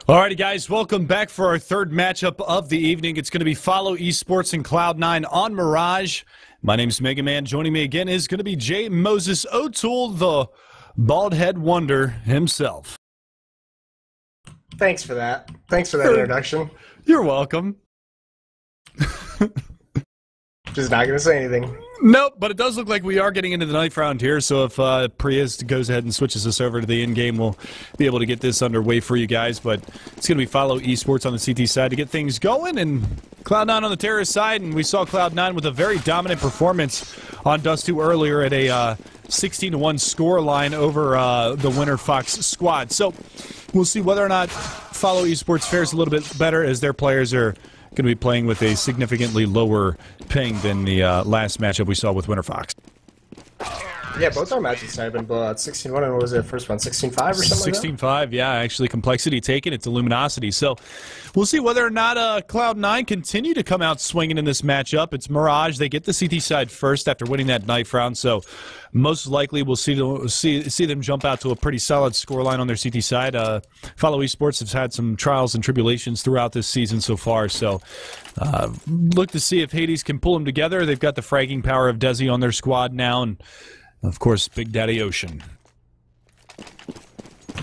Alrighty, guys, welcome back for our third matchup of the evening. It's going to be FOLLOWeSPORTS and Cloud9 on Mirage. My name is Mega Man. Joining me again is going to be J. Moses O'Toole, the bald head wonder himself. Thanks for that. Thanks for that introduction. You're welcome. Just not going to say anything. Nope, but it does look like we are getting into the ninth round here, so if Prius goes ahead and switches us over to the in-game, we'll be able to get this underway for you guys, but it's going to be FOLLOWeSPORTS on the CT side to get things going, and Cloud9 on the terrorist side, and we saw Cloud9 with a very dominant performance on Dust 2 earlier at a 16-1 score line over the Winter Fox squad. So we'll see whether or not FOLLOWeSPORTS fares a little bit better as their players are going to be playing with a significantly lower ping than the last matchup we saw with Winter Fox. Yeah, both our matches have been blowout. 16-1 and what was it, first one? 16-5 or something 16-5, yeah, actually complexity taken, it's Illuminosity. So we'll see whether or not Cloud9 continue to come out swinging in this matchup. It's Mirage. They get the CT side first after winning that knife round, so most likely we'll see them jump out to a pretty solid scoreline on their CT side. FOLLOWeSPORTS has had some trials and tribulations throughout this season so far, so look to see if Hades can pull them together. They've got the fragging power of Desi on their squad now, and of course, Big Daddy Ocean.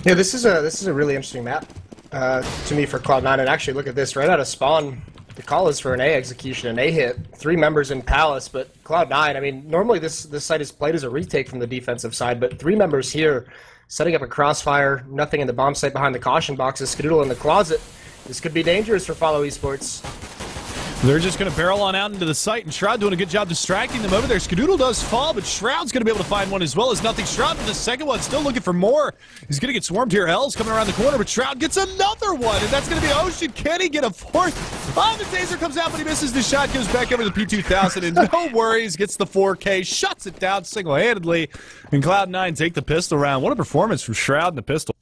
Yeah, this is a really interesting map to me for Cloud9. And actually, look at this. Right out of spawn, the call is for an A execution, an A hit. 3 members in Palace, but Cloud9, I mean, normally this site is played as a retake from the defensive side, but 3 members here setting up a crossfire, nothing in the bomb site behind the caution boxes, Skadoodle in the closet. This could be dangerous for FOLLOWeSPORTS. They're just going to barrel on out into the site, and Shroud doing a good job distracting them over there. Skadoodle does fall, but Shroud's going to be able to find one as well as nothing. Shroud with the second one, still looking for more. He's going to get swarmed here. L's coming around the corner, but Shroud gets another one, and that's going to be Ocean. Can he get a fourth? Oh, the taser comes out, but he misses the shot, goes back over the P2000, and no worries, gets the 4K, shuts it down single-handedly, and Cloud9 take the pistol round. What a performance from Shroud in the pistol.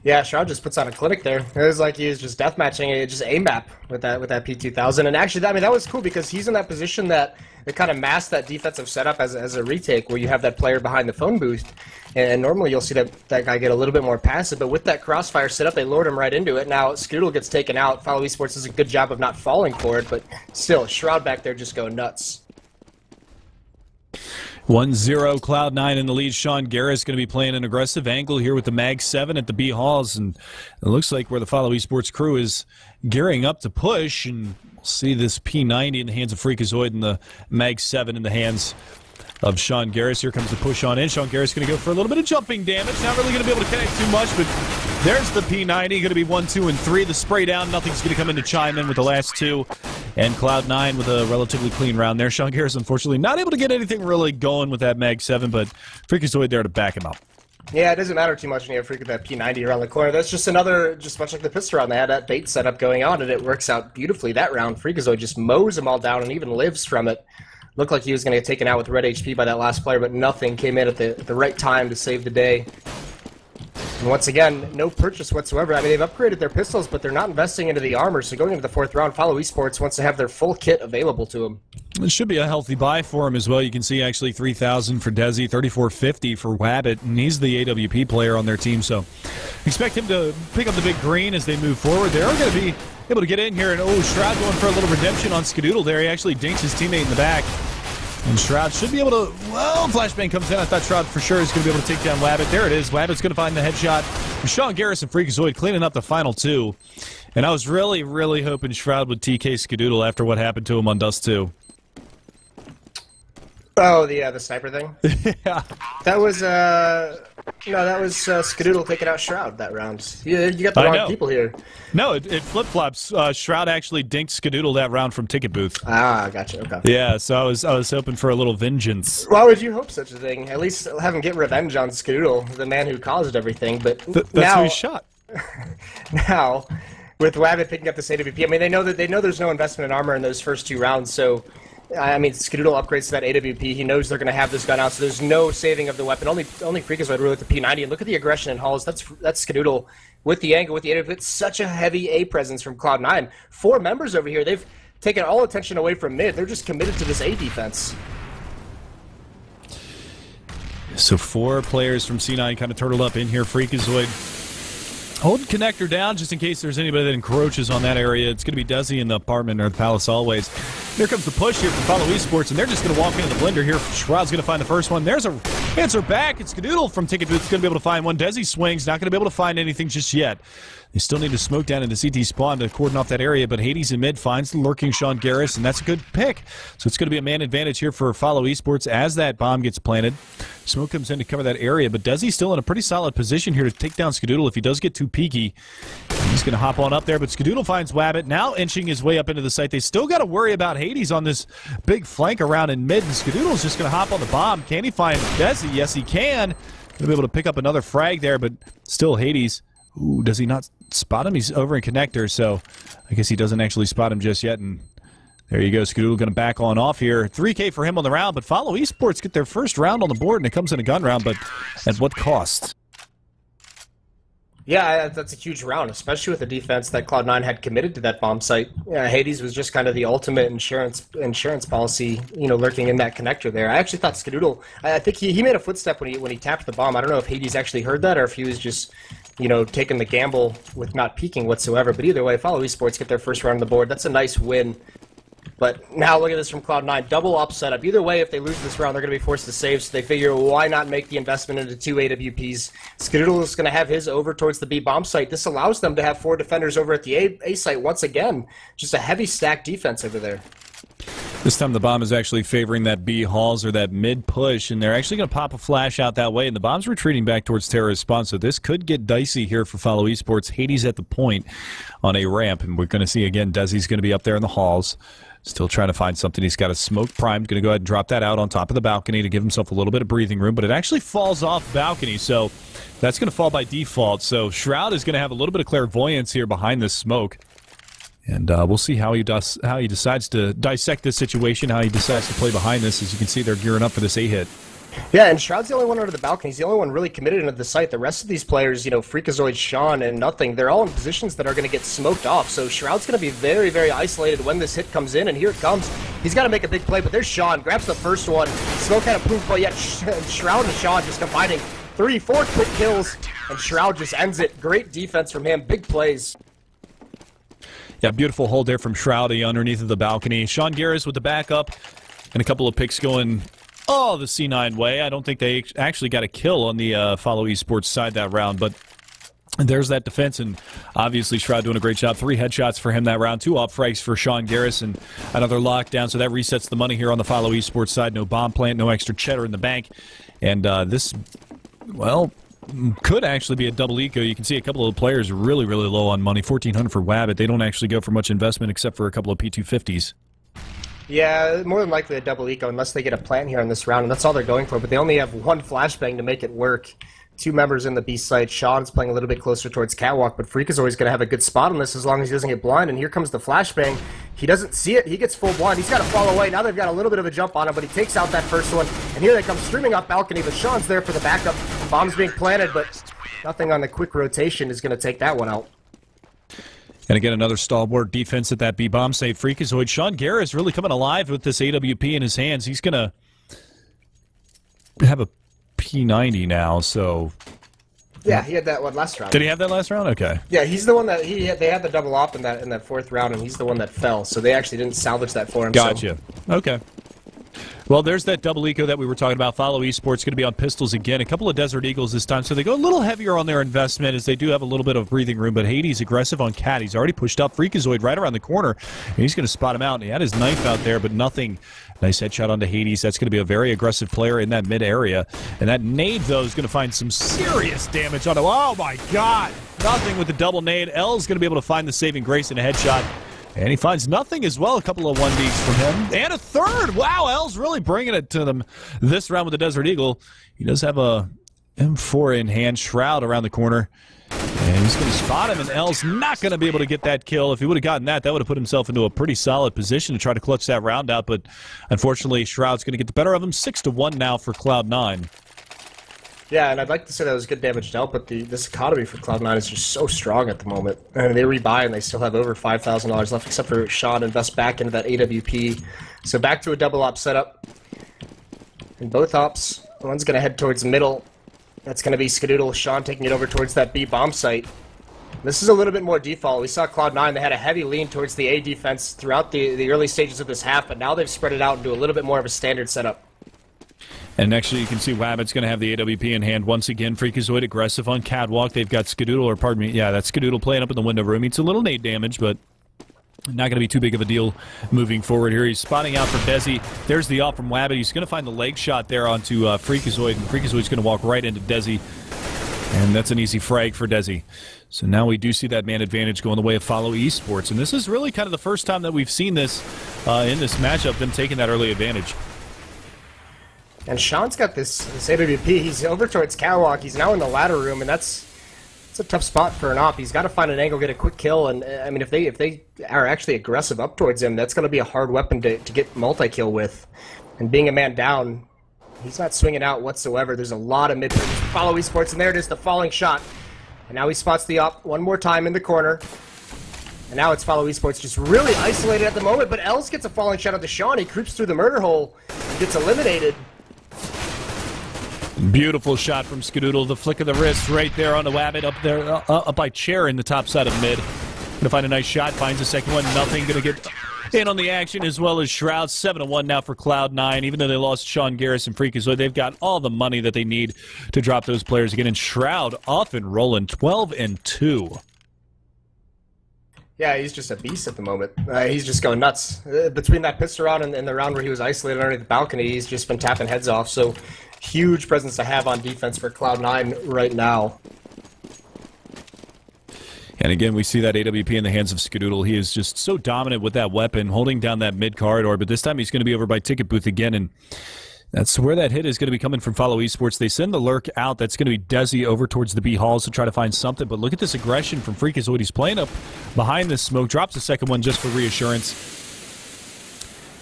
Yeah, Shroud just puts on a clinic there. It was like he was just deathmatching it, just aim map with that P2000. And actually, I mean, that was cool because he's in that position that it kind of masked that defensive setup as a retake where you have that player behind the phone booth. And normally you'll see that guy get a little bit more passive, but with that crossfire setup, they lured him right into it. Now, Skadoodle gets taken out. FOLLOWeSPORTS does a good job of not falling for it, but still, Shroud back there just going nuts. 1-0, Cloud9 in the lead. Sean Garris going to be playing an aggressive angle here with the Mag 7 at the B Halls, and it looks like where the FOLLOWeSPORTS crew is gearing up to push, and we'll see this P90 in the hands of Freakazoid and the Mag 7 in the hands of Sean Garris. Here comes the push on in. Sean Garris going to go for a little bit of jumping damage. Not really going to be able to connect too much, but there's the P90. Going to be 1, 2, and 3. The spray down. Nothing's going to come in to chime in with the last 2. And Cloud9 with a relatively clean round there. Sean Garris, unfortunately, not able to get anything really going with that Mag 7, but Freakazoid there to back him up. Yeah, it doesn't matter too much when you have Freak with that P90 around the corner. That's just another, just much like the pistol round. They had that bait setup going on, and it works out beautifully. That round, Freakazoid just mows them all down and even lives from it. Looked like he was going to get taken out with red HP by that last player, but nothing came in at the right time to save the day. And once again, no purchase whatsoever. I mean, they've upgraded their pistols, but they're not investing into the armor. So going into the 4th round, FOLLOWeSPORTS wants to have their full kit available to them. It should be a healthy buy for him as well. You can see actually 3,000 for Desi, 3,450 for Wabbit, and he's the AWP player on their team. So expect him to pick up the big green as they move forward. They are going to be able to get in here, and oh, Shroud going for a little redemption on Skadoodle there. He actually dinks his teammate in the back. And Shroud should be able to, well, flashbang comes in. I thought Shroud for sure is going to be able to take down Wabbit. There it is. Wabbit's going to find the headshot. And Sean Garris and Freakazoid cleaning up the final 2. And I was really, really hoping Shroud would TK Skadoodle after what happened to him on Dust 2. Oh, the sniper thing? Yeah. That was, Skadoodle taking out Shroud that round. You got the wrong people here. No, it flip-flops. Shroud actually dinked Skadoodle that round from Ticket Booth. Ah, gotcha, okay. Yeah, so I was hoping for a little vengeance. Why would you hope such a thing? At least have him get revenge on Skadoodle, the man who caused everything, but that's who he shot. Now, with Wabbit picking up this AWP, I mean, they know there's no investment in armor in those first 2 rounds, so I mean, Skadoodle upgrades to that AWP. He knows they're going to have this gun out, so there's no saving of the weapon. Only Freakazoid really with the P90. And look at the aggression in Halls. That's Skadoodle with the angle, with the AWP. It's such a heavy A presence from Cloud9. 4 members over here. They've taken all attention away from mid. They're just committed to this A defense. So 4 players from C9 kind of turtled up in here. Freakazoid Hold connector down just in case there's anybody that encroaches on that area. It's going to be Desi in the apartment or the Palace always. Here comes the push here from Follow Esports, and they're just going to walk into the blender here. Shroud's going to find the first one. There's a answer back. It's Skadoodle from Ticket Booth. Going to be able to find one. Desi swings. Not going to be able to find anything just yet. They still need to smoke down into CT spawn to cordon off that area, but Hades in mid finds the lurking Sean Garris, and that's a good pick. So it's going to be a man advantage here for Follow Esports as that bomb gets planted. Smoke comes in to cover that area, but Desi's still in a pretty solid position here to take down Skadoodle if he does get too peaky. He's going to hop on up there, but Skadoodle finds Wabbit, now inching his way up into the site. They still got to worry about Hades on this big flank around in mid, and Skadoodle's just going to hop on the bomb. Can he find Desi? Yes, he can. Going to be able to pick up another frag there, but still Hades. Ooh, does he not spot him? He's over in connector, so I guess he doesn't actually spot him just yet, and there you go. Skadoodle going to back on off here. 3K for him on the round, but Follow Esports get their first round on the board, and it comes in a gun round, but at what cost? Yeah, that's a huge round, especially with the defense that Cloud9 had committed to that bomb site. Yeah, Hades was just kind of the ultimate insurance policy, you know, lurking in that connector there. I actually thought Skadoodle, I think he made a footstep when he tapped the bomb. I don't know if Hades actually heard that or if he was just, you know, taking the gamble with not peeking whatsoever. But either way, Follow Esports get their first round on the board. That's a nice win. But now look at this from Cloud9. Double up setup. Either way, if they lose this round, they're going to be forced to save, so they figure, why not make the investment into 2 AWPs? Skadoodle is going to have his over towards the B bomb site. This allows them to have 4 defenders over at the A site once again. Just a heavy stack defense over there. This time the bomb is actually favoring that B halls or that mid push, and they're actually going to pop a flash out that way, and the bomb's retreating back towards terrorist spawn, so this could get dicey here for Follow Esports. Hades at the point on a ramp, and we're going to see again Desi's going to be up there in the halls. Still trying to find something. He's got a smoke primed. Going to go ahead and drop that out on top of the balcony to give himself a little bit of breathing room, but it actually falls off balcony, so that's going to fall by default. So Shroud is going to have a little bit of clairvoyance here behind this smoke. And we'll see how he decides to dissect this situation, how he decides to play behind this. As you can see, they're gearing up for this A-hit. Yeah, and Shroud's the only one under the balcony. He's the only one really committed into the site. The rest of these players, you know, Freakazoid, Sean, and Nothing, they're all in positions that are going to get smoked off. So Shroud's going to be very, very isolated when this hit comes in, and here it comes. He's got to make a big play, but there's Sean. Grabs the first one. Smoke had a poof, but yet Shroud and Sean just combining 3, 4 quick kills, and Shroud just ends it. Great defense from him. Big plays. Yeah, beautiful hold there from Shroudy underneath of the balcony. Sean Garris with the backup, and a couple of picks going the C9 way. I don't think they actually got a kill on the Follow Esports side that round, but there's that defense, and obviously Shroud doing a great job. 3 headshots for him that round, 2 off frags for Sean Garris, and another lockdown, so that resets the money here on the Follow Esports side. No bomb plant, no extra cheddar in the bank, and this, well, could actually be a double eco. You can see a couple of players really, really low on money. 1,400 for Wabbit. They don't actually go for much investment except for a couple of P250s. Yeah, more than likely a double eco unless they get a plant here in this round, and that's all they're going for. But they only have 1 flashbang to make it work. 2 members in the B site. Sean's playing a little bit closer towards Catwalk, but Freak is always going to have a good spot on this as long as he doesn't get blind. And here comes the flashbang. He doesn't see it. He gets full blind. He's got to fall away. Now they've got a little bit of a jump on him, but he takes out that first one. And here they come streaming off balcony, but Sean's there for the backup. Bomb's being planted, but Nothing on the quick rotation is going to take that one out. And again, another stalwart defense at that B-bomb save. Freakazoid. Sean Garris is really coming alive with this AWP in his hands. He's going to have a P90 now, so... Yeah, he had that one last round. Did he have that last round? Okay. Yeah, he's the one that they had the double op in that 4th round, and he's the one that fell. So they actually didn't salvage that for him. Gotcha. So. Okay. Well, there's that double eco that we were talking about. Follow Esports going to be on pistols again. A couple of Desert Eagles this time, so they go a little heavier on their investment as they do have a little bit of breathing room. But Hades aggressive on Cat. He's already pushed up. Freakazoid right around the corner, and he's going to spot him out. And he had his knife out there, but nothing. Nice headshot onto Hades. That's going to be a very aggressive player in that mid area. And that nade, though, is going to find some serious damage on him. Oh, my God. Nothing with the double nade. L's going to be able to find the saving grace in a headshot. And he finds Nothing as well. A couple of 1Ds from him. And a third. Wow, L's really bringing it to them this round with the Desert Eagle. He does have a M4 in hand. Shroud around the corner. And he's going to spot him, and L's not going to be able to get that kill. If he would have gotten that, that would have put himself into a pretty solid position to try to clutch that round out. But unfortunately, Shroud's going to get the better of him. 6-1 now for Cloud9. Yeah, and I'd like to say that was good damage dealt, but this economy for Cloud9 is just so strong at the moment. And they rebuy, and they still have over $5,000 left, except for Sean invest back into that AWP. So back to a double op setup. And both ops, one's going to head towards the middle. That's going to be Skadoodle. Sean taking it over towards that B bomb site. This is a little bit more default. We saw Cloud9, they had a heavy lean towards the A defense throughout the early stages of this half, but now they've spread it out into a little bit more of a standard setup. And next you can see Wabbit's going to have the AWP in hand once again. Freakazoid aggressive on Catwalk. They've got Skadoodle, or pardon me, yeah, that's Skadoodle playing up in the window room. It's a little nade damage, but not going to be too big of a deal moving forward here. He's spotting out for Desi. There's the off from Wabbit. He's going to find the leg shot there onto Freakazoid, and Freakazoid's going to walk right into Desi. And that's an easy frag for Desi. So now we do see that man advantage going the way of Follow Esports. And this is really kind of the first time that we've seen this in this matchup, them taking that early advantage. And Sean's got this AWP. He's over towards Catwalk. He's now in the ladder room, and that's a tough spot for an op. He's got to find an angle, get a quick kill, and I mean, if they are actually aggressive up towards him, that's going to be a hard weapon to get multi-kill with. And being a man down, he's not swinging out whatsoever. There's a lot of mid-range for Follow Esports, and there it is, the falling shot. And now he spots the op one more time in the corner. And now it's Follow Esports just really isolated at the moment, but Els gets a falling shot onto Sean. He creeps through the murder hole and gets eliminated. Beautiful shot from Skadoodle. The flick of the wrist right there on the Wabbit up there, up by Chair in the top side of mid. Gonna find a nice shot, finds a second one. Nothing, gonna get in on the action as well as Shroud. 7-1 now for Cloud9. Even though they lost Sean Garris and Freakazoid, they've got all the money that they need to drop those players again. And Shroud off and rolling, 12-2. Yeah, he's just a beast at the moment. He's just going nuts. Between that pistol round and the round where he was isolated underneath the balcony, he's just been tapping heads off. So huge presence to have on defense for Cloud9 right now. And again, we see that AWP in the hands of Skadoodle. He is just so dominant with that weapon, holding down that mid corridor. But this time he's going to be over by Ticket Booth again, and that's where that hit is going to be coming from Follow Esports. They send the lurk out. That's going to be Desi over towards the B halls to try to find something. But look at this aggression from Freakazoid. He's playing up behind this smoke. Drops a second one just for reassurance.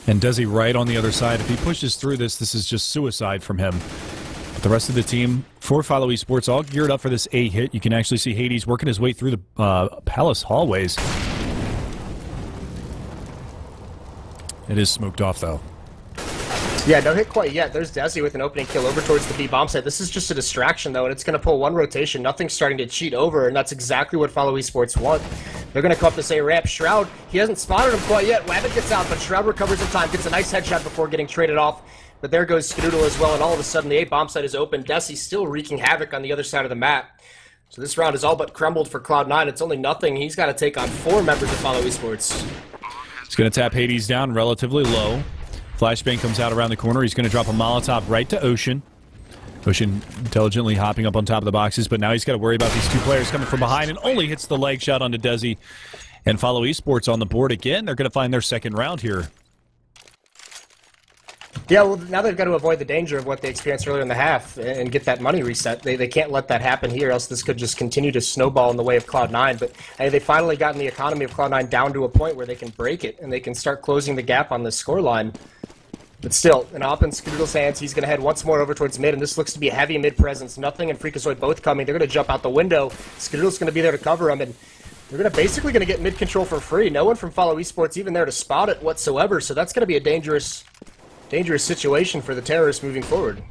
And Desi right on the other side. If he pushes through this, this is just suicide from him. But the rest of the team for Follow Esports all geared up for this A hit. You can actually see Hades working his way through the palace hallways. It is smoked off, though. Yeah, no hit quite yet. There's Desi with an opening kill over towards the B bomb site. This is just a distraction, though, and it's going to pull one rotation. Nothing's starting to cheat over, and that's exactly what Follow Esports want. They're going to come up this A ramp. Shroud, he hasn't spotted him quite yet. Wabbit gets out, but Shroud recovers in time, gets a nice headshot before getting traded off. But there goes Skadoodle as well, and all of a sudden the A bomb site is open. Desi's still wreaking havoc on the other side of the map. So this round is all but crumbled for Cloud9. It's only nothing. He's got to take on 4 members of Follow Esports. He's going to tap Hades down relatively low. Flashbang comes out around the corner. He's going to drop a Molotov right to Ocean. Ocean intelligently hopping up on top of the boxes, but now he's got to worry about these 2 players coming from behind, and only hits the leg shot onto Desi. And Follow Esports on the board again. They're going to find their second round here. Yeah, well, now they've got to avoid the danger of what they experienced earlier in the half and get that money reset. They can't let that happen here, else this could just continue to snowball in the way of Cloud9. But hey, they finally gotten the economy of Cloud9 down to a point where they can break it, and they can start closing the gap on the scoreline. But still, an op in Skadoodle's hands. He's going to head once more over towards mid, and this looks to be a heavy mid presence. Nothing and Freakazoid both coming. They're going to jump out the window. Skadoodle's going to be there to cover him, and they're going to basically get mid control for free. No one from Follow Esports even there to spot it whatsoever, so that's going to be a dangerous situation for the terrorists moving forward.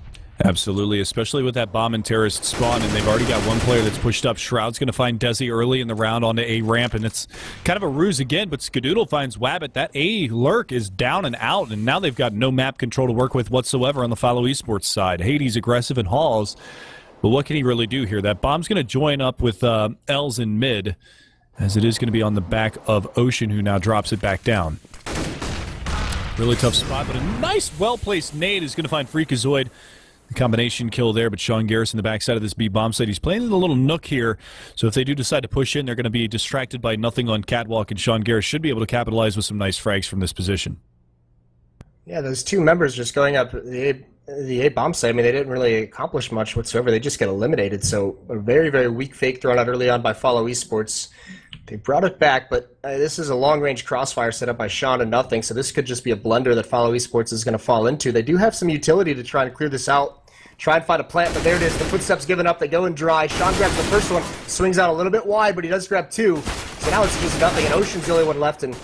Absolutely, especially with that bomb and terrorist spawn, and they've already got one player that's pushed up. Shroud's going to find Desi early in the round on the A ramp, and it's kind of a ruse again, but Skadoodle finds Wabbit. That A lurk is down and out, and now they've got no map control to work with whatsoever on the Follow Esports side. Hades aggressive in halls, but what can he really do here? That bomb's going to join up with Els in mid, as it is going to be on the back of Ocean, who now drops it back down. Really tough spot, but a nice, well-placed nade is going to find Freakazoid. The combination kill there, but Sean Garris in the backside of this B bomb site. He's playing in a little nook here, so if they do decide to push in, they're going to be distracted by nothing on Catwalk, and Sean Garris should be able to capitalize with some nice frags from this position. Yeah, those 2 members just going up the A bomb site. I mean, they didn't really accomplish much whatsoever. They just get eliminated, so a very, very weak fake thrown out early on by Follow Esports. They brought it back, but this is a long-range crossfire set up by Sean and nothing, so this could just be a blunder that Follow Esports is going to fall into. They do have some utility to try and clear this out, try and find a plant, but there it is. The footsteps given up. They go in dry. Sean grabs the first one, swings out a little bit wide, but he does grab 2. So now it's just nothing, and Ocean's the only one left, and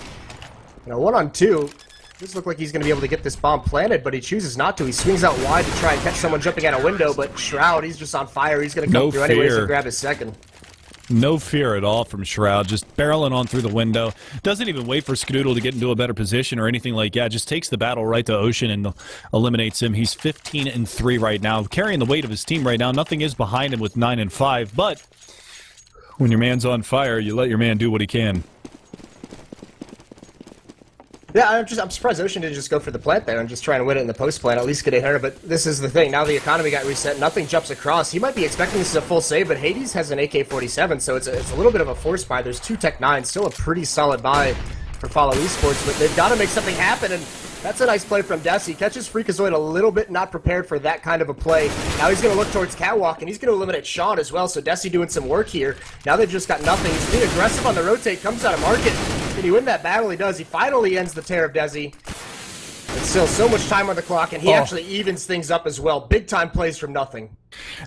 1-on-2. This looks like he's going to be able to get this bomb planted, but he chooses not to. He swings out wide to try and catch someone jumping out a window, but Shroud, he's just on fire. He's going to come through anyways and grab his second. No fear at all from Shroud, just barreling on through the window. Doesn't even wait for Skadoodle to get into a better position or anything like that. Just takes the battle right to Ocean and eliminates him. He's 15-3 right now, carrying the weight of his team right now. Nothing is behind him with 9-5, but when your man's on fire, you let your man do what he can. Yeah, I'm surprised Ocean didn't just go for the plant there and just try and win it in the post plant, at least get 800. But this is the thing. Now the economy got reset. Nothing jumps across. He might be expecting this as a full save, but Hades has an AK-47, so it's a little bit of a force buy. There's 2 Tech 9s, still a pretty solid buy for Follow Esports, but they've got to make something happen, and that's a nice play from Desi. Catches Freakazoid a little bit not prepared for that kind of a play. Now he's going to look towards Catwalk, and he's going to eliminate Sean as well, so Desi doing some work here. Now they've just got nothing. He's being aggressive on the rotate, comes out of market. Can he win that battle? He does. He finally ends the tear of Desi. But still, so much time on the clock, and he actually evens things up as well. Big-time plays from nothing.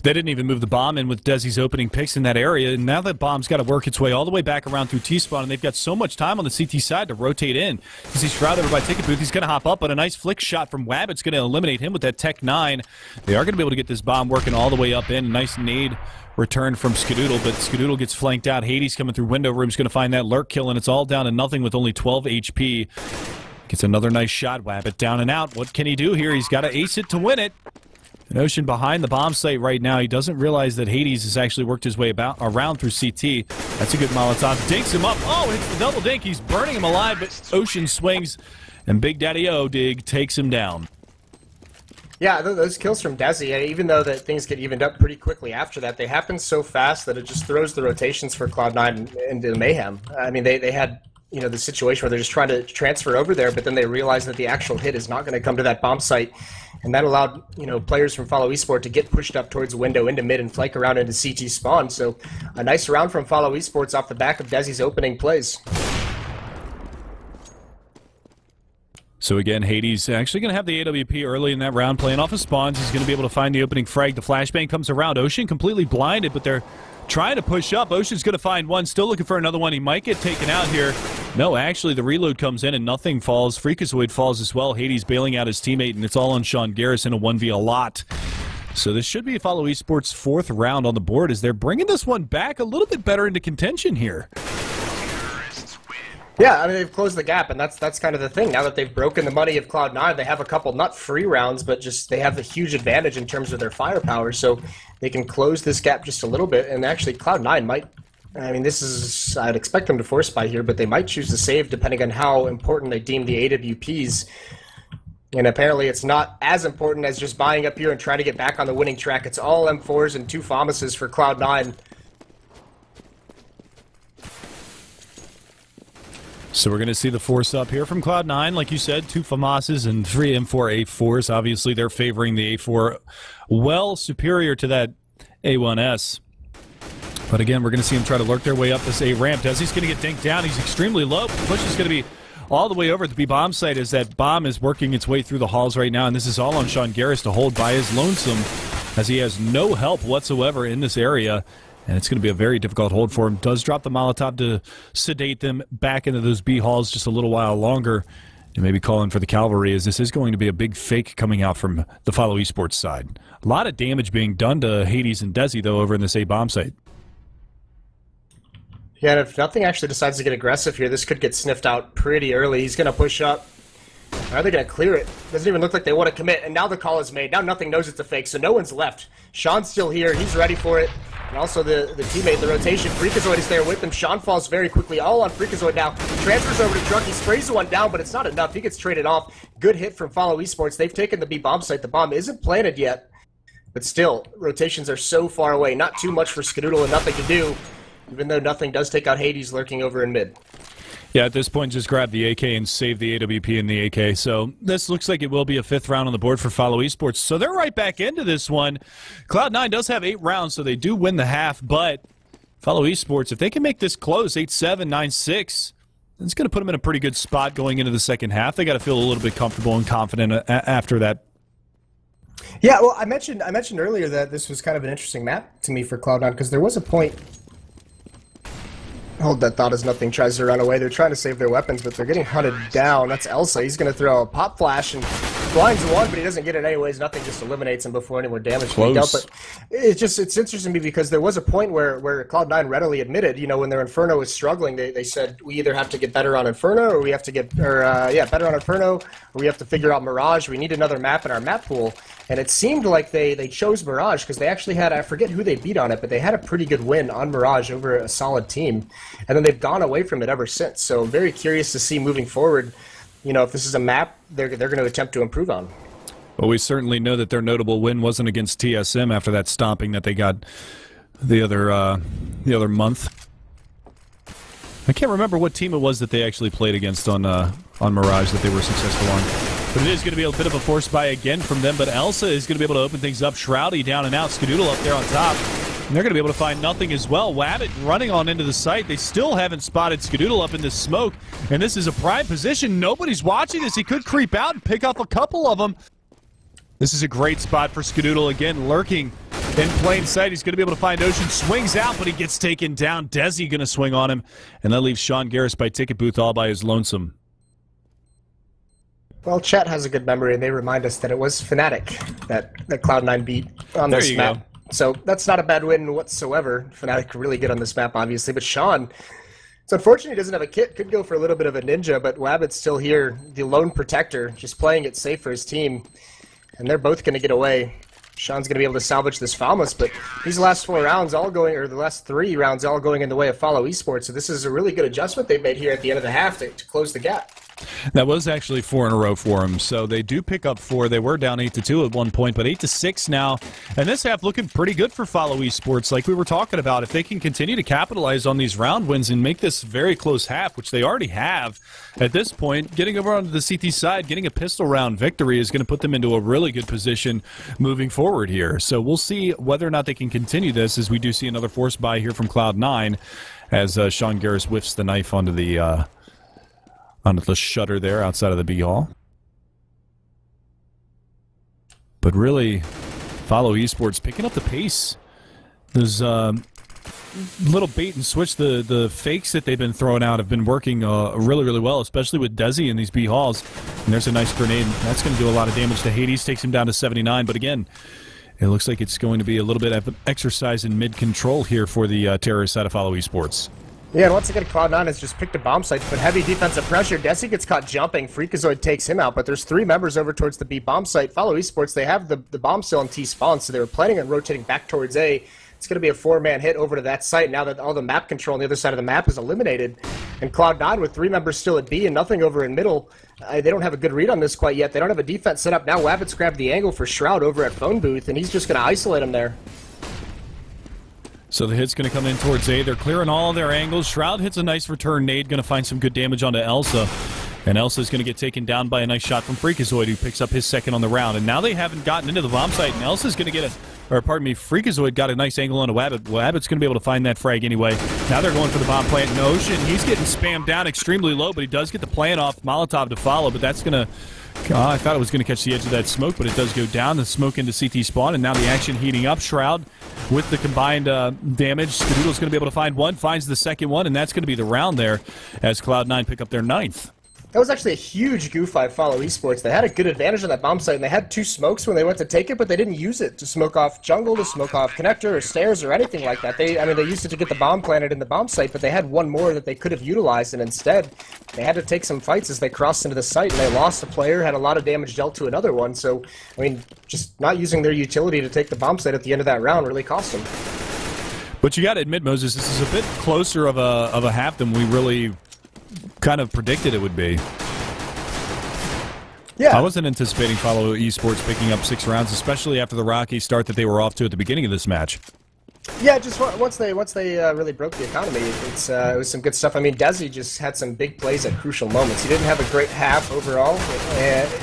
They didn't even move the bomb in with Desi's opening picks in that area, and now that bomb's got to work its way all the way back around through T-spawn, and they've got so much time on the CT side to rotate in. You see Shroud over by Ticket Booth. He's going to hop up, but a nice flick shot from Wabbit's going to eliminate him with that Tech 9. They are going to be able to get this bomb working all the way up in. A nice nade return from Skadoodle, but Skadoodle gets flanked out. Hades coming through window room's going to find that lurk kill, and it's all down to nothing with only 12 HP. Gets another nice shot. Wabbit down and out. What can he do here? He's got to ace it to win it. An Ocean behind the bomb site right now. He doesn't realize that Hades has actually worked his way around through CT. That's a good Molotov. Dinks him up. Oh, hits the double dink. He's burning him alive, but Ocean swings, and Big Daddy O-Dig takes him down. Yeah, those kills from Desi, even though that things get evened up pretty quickly after that, they happen so fast that it just throws the rotations for Cloud9 into mayhem. I mean, they had, you know, the situation where they're just trying to transfer over there, but then they realize that the actual hit is not going to come to that bomb site, and that allowed, you know, players from Follow Esports to get pushed up towards the window into mid and flake around into CT spawn. So a nice round from Follow Esports off the back of Desi's opening plays. So again, Hades actually going to have the AWP early in that round, playing off of spawns. He's going to be able to find the opening frag. The flashbang comes around. Ocean completely blinded, but they're trying to push up. Ocean's going to find one, still looking for another one. He might get taken out here. No, actually, the reload comes in and nothing falls. Freakazoid falls as well. Hades bailing out his teammate, and it's all on Sean Garris in a 1v a lot. So this should be Follow Esports' 4th round on the board as they're bringing this one back a little bit better into contention here. Yeah, I mean, they've closed the gap, and that's kind of the thing. Now that they've broken the money of Cloud9, they have a couple, not free rounds, but just they have the huge advantage in terms of their firepower, so they can close this gap just a little bit, and actually Cloud9 might, I mean, this is, I'd expect them to force buy here, but they might choose to save depending on how important they deem the AWPs. And apparently it's not as important as just buying up here and trying to get back on the winning track. It's all M4s and 2 FAMASes for Cloud9. So we're going to see the force up here from Cloud9. Like you said, 2 FAMASes and 3 M4 A4s. Obviously, they're favoring the A4 well superior to that A1S. But again, we're going to see him try to lurk their way up this A ramp. Desi's going to get dinked down. He's extremely low. The push is going to be all the way over at the B bomb site as that bomb is working its way through the halls right now. And this is all on Sean Garris to hold by his lonesome as he has no help whatsoever in this area. And it's going to be a very difficult hold for him. Does drop the Molotov to sedate them back into those B halls just a little while longer. And maybe call in for the cavalry, as this is going to be a big fake coming out from the Follow Esports side. A lot of damage being done to Hades and Desi, though, over in this A bomb site. Yeah, and if nothing actually decides to get aggressive here, this could get sniffed out pretty early. He's going to push up. Are they going to clear it? Doesn't even look like they want to commit, and now the call is made. Now nothing knows it's a fake, so no one's left. Sean's still here. He's ready for it. And also the teammate, the rotation. Freakazoid is there with him. Sean falls very quickly. All on Freakazoid now. Transfers over to Truck. He sprays the one down, but it's not enough. He gets traded off. Good hit from Follow Esports. They've taken the B bomb site. The bomb isn't planted yet. But still, rotations are so far away. Not too much for Skadoodle and nothing to do. Even though nothing does take out Hades lurking over in mid. Yeah, at this point, just grab the AK and save the AWP in the AK. So this looks like it will be a 5th round on the board for Follow Esports. So they're right back into this one. Cloud9 does have 8 rounds, so they do win the half. But Follow Esports, if they can make this close, 8-7, 9-6, it's going to put them in a pretty good spot going into the second half. They got to feel a little bit comfortable and confident after that. Yeah, well, I mentioned earlier that this was kind of an interesting map to me for Cloud9 because there was a point. Hold that thought as nothing tries to run away. They're trying to save their weapons, but they're getting hunted down. That's Elsa. He's going to throw a pop flash, and blinds one, but he doesn't get it anyways. Nothing just eliminates him before any more damage can be dealt. But it's interesting to me because there was a point where Cloud9 readily admitted, you know, when their Inferno was struggling, they said we either have to get better on Inferno or we have to get better on Inferno, or we have to figure out Mirage. We need another map in our map pool. And it seemed like they chose Mirage because they actually had, I forget who they beat on it, but they had a pretty good win on Mirage over a solid team. And then they've gone away from it ever since. So I'm very curious to see moving forward, you know, if this is a map they're going to attempt to improve on. Well, we certainly know that their notable win wasn't against TSM after that stomping that they got the other month. I can't remember what team it was that they actually played against on Mirage that they were successful on. But it is going to be a bit of a force buy again from them. But Elsa is going to be able to open things up. Shroudy down and out. Skadoodle up there on top. And they're going to be able to find nothing as well. Wabbit running on into the site. They still haven't spotted Skadoodle up in this smoke. And this is a prime position. Nobody's watching this. He could creep out and pick up a couple of them. This is a great spot for Skadoodle. Again, lurking in plain sight. He's going to be able to find Ocean. Swings out, but he gets taken down. Desi going to swing on him. And that leaves Sean Garris by ticket booth all by his lonesome. Well, chat has a good memory, and they remind us that it was Fnatic that Cloud9 beat on this map. Go. So that's not a bad win whatsoever. Fnatic really good on this map, obviously. But Sean, it's unfortunate he doesn't have a kit. Could go for a little bit of a ninja, but Wabbit's still here, the lone protector, just playing it safe for his team. And they're both going to get away. Sean's going to be able to salvage this Falmus, but these last 4 rounds all going, or the last 3 rounds all going in the way of FOLLOWeSPORTS. So this is a really good adjustment they've made here at the end of the half to close the gap. That was actually 4 in a row for them, so they do pick up 4. They were down 8-2 at one point, but 8-6 now. And this half looking pretty good for FOLLOWeSPORTS, like we were talking about. If they can continue to capitalize on these round wins and make this very close half, which they already have at this point, getting over onto the CT side, getting a pistol round victory is going to put them into a really good position moving forward here. So we'll see whether or not they can continue this, as we do see another force buy here from Cloud9 as Sean Garris whiffs the knife onto the shutter there outside of the B hall. But really, FOLLOWeSPORTS picking up the pace. There's little bait and switch. The fakes that they've been throwing out have been working really, really well, especially with Desi in these B halls. And there's a nice grenade. That's going to do a lot of damage to Hades. Takes him down to 79. But again, it looks like it's going to be a little bit of an exercise in mid-control here for the terrorist side of FOLLOWeSPORTS. Yeah, and once again, Cloud9 has just picked a bomb site, but heavy defensive pressure. Desi gets caught jumping. Freakazoid takes him out, but there's 3 members over towards the B bomb site. FOLLOWeSPORTS, they have the bomb still in T spawn, so they were planning on rotating back towards A. It's going to be a 4-man hit over to that site now that all the map control on the other side of the map is eliminated. And Cloud9 with 3 members still at B and nothing over in middle. They don't have a good read on this quite yet. They don't have a defense set up. Now Wabbit's grabbed the angle for Shroud over at phone booth, and he's just going to isolate him there. So the hit's going to come in towards A. They're clearing all of their angles. Shroud hits a nice return nade, going to find some good damage onto Elsa. And Elsa's going to get taken down by a nice shot from Freakazoid, who picks up his second on the round. And now they haven't gotten into the bomb site, and Elsa's going to get Freakazoid got a nice angle onto Wabbit. Wabbit's going to be able to find that frag anyway. Now they're going for the bomb plant in Ocean. He's getting spammed down extremely low, but he does get the plant off. Molotov to follow, but that's going to... I thought it was going to catch the edge of that smoke, but it does go down. The smoke into CT spawn, and now the action heating up. Shroud with the combined damage. Skadoodle's going to be able to find one, finds the second one, and that's going to be the round there as Cloud9 pick up their 9th. That was actually a huge goof by FOLLOWeSPORTS. They had a good advantage on that bomb site, and they had 2 smokes when they went to take it, but they didn't use it to smoke off jungle, to smoke off connector or stairs or anything like that. They used it to get the bomb planted in the bomb site, but they had 1 more that they could have utilized, and instead they had to take some fights as they crossed into the site, and they lost a player, had a lot of damage dealt to another one. So, I mean, just not using their utility to take the bomb site at the end of that round really cost them. But you got to admit, Moses, this is a bit closer of a half than we really kind of predicted it would be. Yeah. I wasn't anticipating FOLLOWeSPORTS picking up 6 rounds, especially after the rocky start that they were off to at the beginning of this match. Yeah, just once they really broke the economy, it was some good stuff. I mean, Desi just had some big plays at crucial moments. He didn't have a great half overall.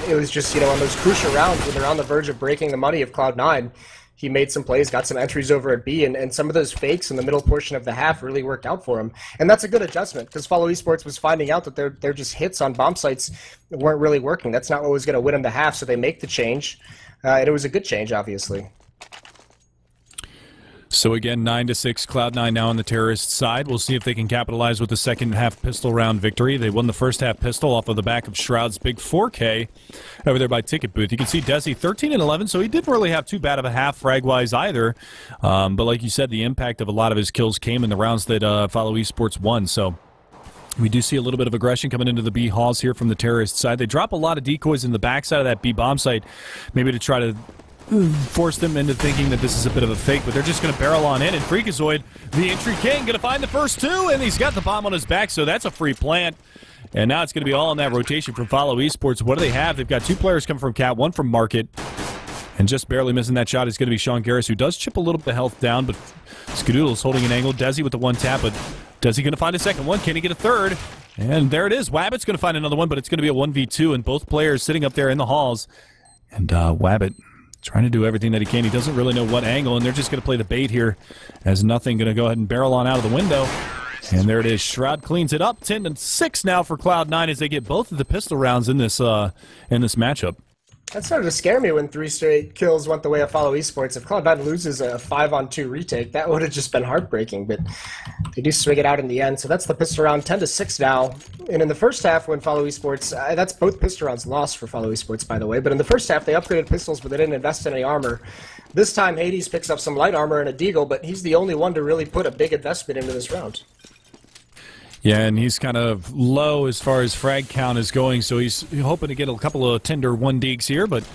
It was just, you know, on those crucial rounds when they're on the verge of breaking the money of Cloud9, he made some plays, got some entries over at B, and some of those fakes in the middle portion of the half really worked out for him. And that's a good adjustment, because FOLLOWeSPORTS was finding out that their just hits on bomb sites weren't really working. That's not what was going to win them the half, so they make the change. And it was a good change, obviously. So again, 9-6, Cloud9 now on the terrorist side. We'll see if they can capitalize with the second half pistol round victory. They won the first half pistol off of the back of Shroud's big 4K over there by Ticket Booth. You can see Desi 13-11, so he didn't really have too bad of a half frag-wise either. But like you said, the impact of a lot of his kills came in the rounds that Follow Esports won. So we do see a little bit of aggression coming into the B halls here from the terrorist side. They drop a lot of decoys in the backside of that B bomb site, maybe to try to force them into thinking that this is a bit of a fake, but they're just going to barrel on in, and Freakazoid, the entry king, going to find the first two, and he's got the bomb on his back, so that's a free plant. And now it's going to be all in that rotation from Follow Esports. What do they have? They've got two players coming from Cat, one from Market, and just barely missing that shot is going to be Sean Garris, who does chip a little bit of health down, but Skadoodle's holding an angle. Desi with the one tap, but Desi going to find a second one? Can he get a third? And there it is. Wabbit's going to find another one, but it's going to be a 1v2, and both players sitting up there in the halls. And Wabbit trying to do everything that he can. He doesn't really know what angle, and they're just going to play the bait here as nothing. Going to go ahead and barrel on out of the window. And there it is. Shroud cleans it up. 10-6 now for Cloud9 as they get both of the pistol rounds in this matchup. That started to scare me when 3 straight kills went the way of Follow Esports. If Cloud9 loses a 5-on-2 retake, that would have just been heartbreaking, but they do swing it out in the end. So that's the pistol round, 10-6 now. And in the first half when Follow Esports, that's both pistol rounds lost for Follow Esports, by the way, but in the first half they upgraded pistols, but they didn't invest in any armor. This time Hades picks up some light armor and a deagle, but he's the only one to really put a big investment into this round. Yeah, and he's kind of low as far as frag count is going, so he's hoping to get a couple of tender 1-deeks here, but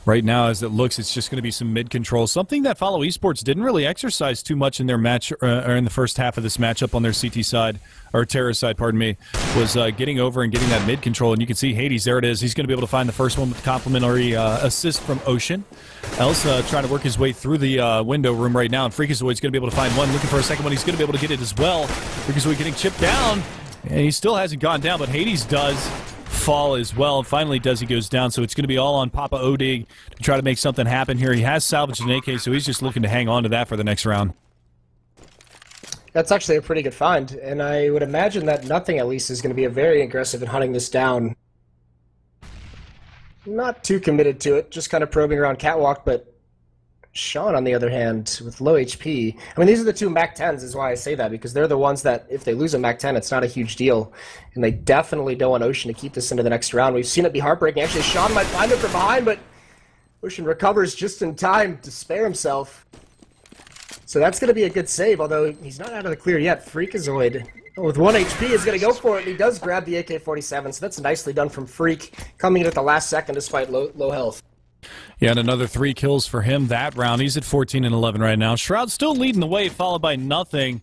right now, as it looks, it's just going to be some mid-control. Something that Follow Esports didn't really exercise too much in their match, or in the first half of this matchup on their CT side, or terror side, pardon me, was getting over and getting that mid-control. And you can see Hades, there it is. He's going to be able to find the first one with complimentary assist from Ocean. Elsa trying to work his way through the window room right now, and Freakazoid's going to be able to find one. Looking for a second one. He's going to be able to get it as well. Freakazoid getting chipped down, and he still hasn't gone down, but Hades does fall as well. And finally, Desi goes down, so it's going to be all on Papa Odig to try to make something happen here. He has salvaged an AK, so he's just looking to hang on to that for the next round. That's actually a pretty good find, and I would imagine that Nothing at least is going to be very aggressive in hunting this down. Not too committed to it, just kind of probing around Catwalk, but Sean, on the other hand, with low HP, I mean, these are the two Mac 10s, is why I say that, because they're the ones that, if they lose a Mac 10, it's not a huge deal, and they definitely don't want Ocean to keep this into the next round. We've seen it be heartbreaking. Actually, Sean might find it from behind, but Ocean recovers just in time to spare himself. So that's going to be a good save, although he's not out of the clear yet. Freakazoid, with 1 HP, is going to go for it, and he does grab the AK-47, so that's nicely done from Freak, coming in at the last second despite low health. Yeah, and another 3 kills for him that round. He's at 14-11 right now. Shroud still leading the way, followed by Nothing.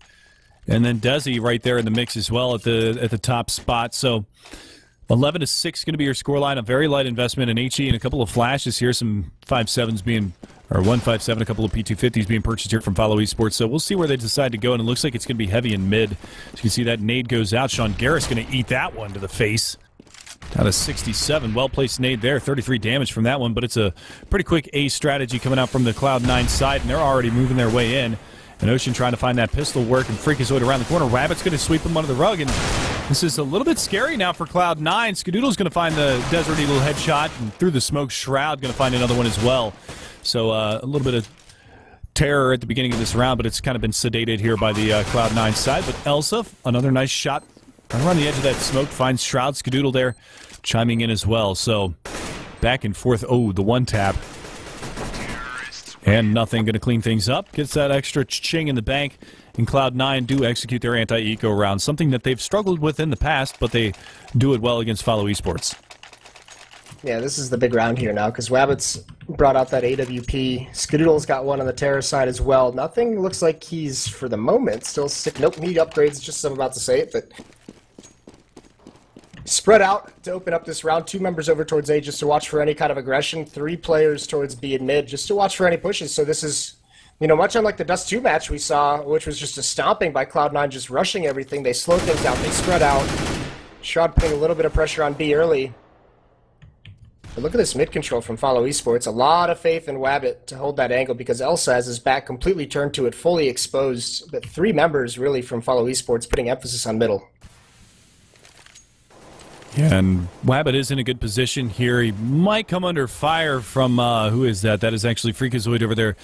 And then Desi right there in the mix as well at the top spot. So 11-6 going to be your scoreline. A very light investment in HE and a couple of flashes here. Some 5.7s being, or 1.57, a couple of P250s being purchased here from Follow Esports. So we'll see where they decide to go, and it looks like it's going to be heavy in mid. So you can see that nade goes out. Sean Garris going to eat that one to the face. Down to 67. Well-placed nade there. 33 damage from that one, but it's a pretty quick A strategy coming out from the Cloud9 side, and they're already moving their way in. And Ocean trying to find that pistol work, and Freakazoid around the corner. Rabbit's going to sweep him under the rug, and this is a little bit scary now for Cloud9. Skadoodle's going to find the Desert Eagle headshot, and through the smoke, Shroud going to find another one as well. So a little bit of terror at the beginning of this round, but it's kind of been sedated here by the Cloud9 side. But Elsa, another nice shot right around the edge of that smoke, finds Shroud. Skadoodle there chiming in as well. So back and forth. Oh, the one tap. And Nothing going to clean things up. Gets that extra ching in the bank. And Cloud9 do execute their anti-eco round. Something that they've struggled with in the past, but they do it well against Follow Esports. Yeah, this is the big round here now, because Wabbit's brought out that AWP. Skadoodle's got one on the terror side as well. Nothing looks like he's, for the moment, still sick. Nope, need upgrades, just as I'm about to say it, but spread out to open up this round. 2 members over towards A just to watch for any kind of aggression. 3 players towards B and mid just to watch for any pushes. So this is, you know, much unlike the Dust 2 match we saw, which was just a stomping by Cloud9, just rushing everything. They slow things down. They spread out. Shroud putting a little bit of pressure on B early. But look at this mid-control from Follow Esports. A lot of faith in Wabbit to hold that angle because Elsa has his back completely turned to it, fully exposed. But 3 members really from Follow Esports putting emphasis on middle. Yeah, and Wabbit is in a good position here. He might come under fire from, who is that? That is actually Freakazoid over there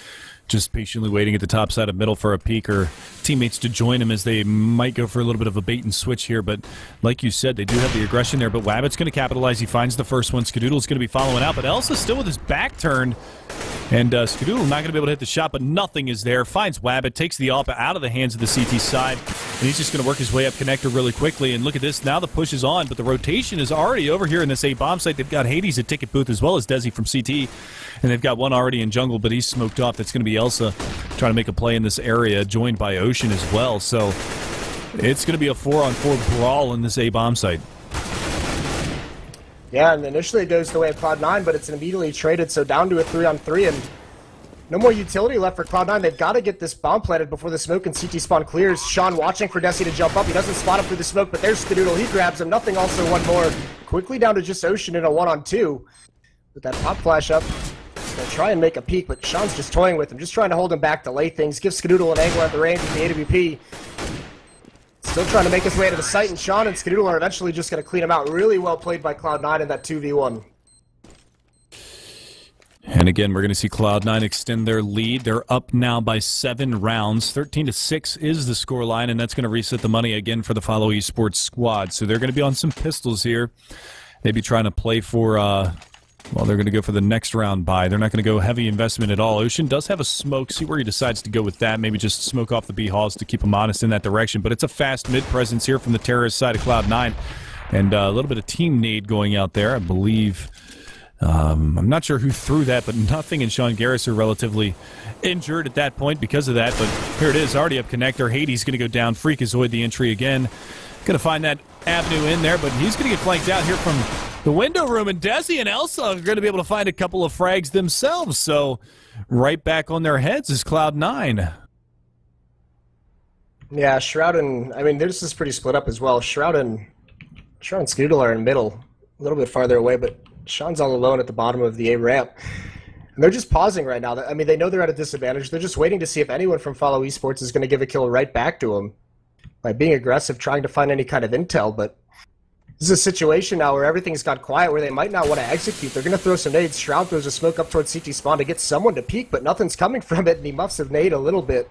just patiently waiting at the top side of middle for a peek or teammates to join him as they might go for a little bit of a bait and switch here. But like you said, they do have the aggression there. But Wabbit's going to capitalize. He finds the first one. Skadoodle's going to be following out. But Elsa's still with his back turned. And Skadoodle not going to be able to hit the shot, but nothing is there. Finds Wabbit, takes the AWP out of the hands of the CT side. And he's just going to work his way up connector really quickly. And look at this. Now the push is on, but the rotation is already over here in this A bomb site. They've got Hades at ticket booth as well as Desi from CT. And they've got one already in jungle, but he's smoked off. That's going to be Elsa trying to make a play in this area, joined by Ocean as well. So it's going to be a 4-on-4 brawl in this A bomb site. Yeah, and initially it goes the way of Cloud9, but it's immediately traded, so down to a 3-on-3, and no more utility left for Cloud9. They've got to get this bomb planted before the smoke and CT spawn clears. Sean watching for Desi to jump up. He doesn't spot him through the smoke, but there's Skadoodle. He grabs him. Nothing, also one more. Quickly down to just Ocean in a 1-on-2. With that pop flash up, they'll try and make a peek, but Sean's just toying with him, just trying to hold him back, delay things, give Skadoodle an angle at the range with the AWP. Still trying to make his way to the site, and Sean and Skadoodle are eventually just going to clean him out. Really well played by Cloud9 in that 2v1. And again, we're going to see Cloud9 extend their lead. They're up now by 7 rounds. 13-6 is the scoreline, and that's going to reset the money again for the FOLLOWeSPORTS squad. So they're going to be on some pistols here. Maybe trying to play for, well, they're going to go for the next round buy. They're not going to go heavy investment at all. Ocean does have a smoke. See where he decides to go with that. Maybe just smoke off the B halls to keep him honest in that direction. But it's a fast mid presence here from the terrorist side of Cloud9. And a little bit of team nade going out there, I believe. I'm not sure who threw that, but nothing, and Sean Garris are relatively injured at that point because of that. But here it is, already up connector. Hades going to go down. Freakazoid the entry again. Going to find that avenue in there, but he's going to get flanked out here from the window room, and Desi and Elsa are going to be able to find a couple of frags themselves. So right back on their heads is Cloud9. Yeah, Shroud and, I mean, this is pretty split up as well. Shroud and Skadoodle are in middle, a little bit farther away, but Sean's all alone at the bottom of the A ramp. And they're just pausing right now. I mean, they know they're at a disadvantage. They're just waiting to see if anyone from FOLLOWeSPORTS is going to give a kill right back to them by being aggressive, trying to find any kind of intel. But this is a situation now where everything's got quiet, where they might not want to execute. They're going to throw some nades. Shroud throws a smoke up towards CT spawn to get someone to peek, but nothing's coming from it, and he muffs a nade a little bit.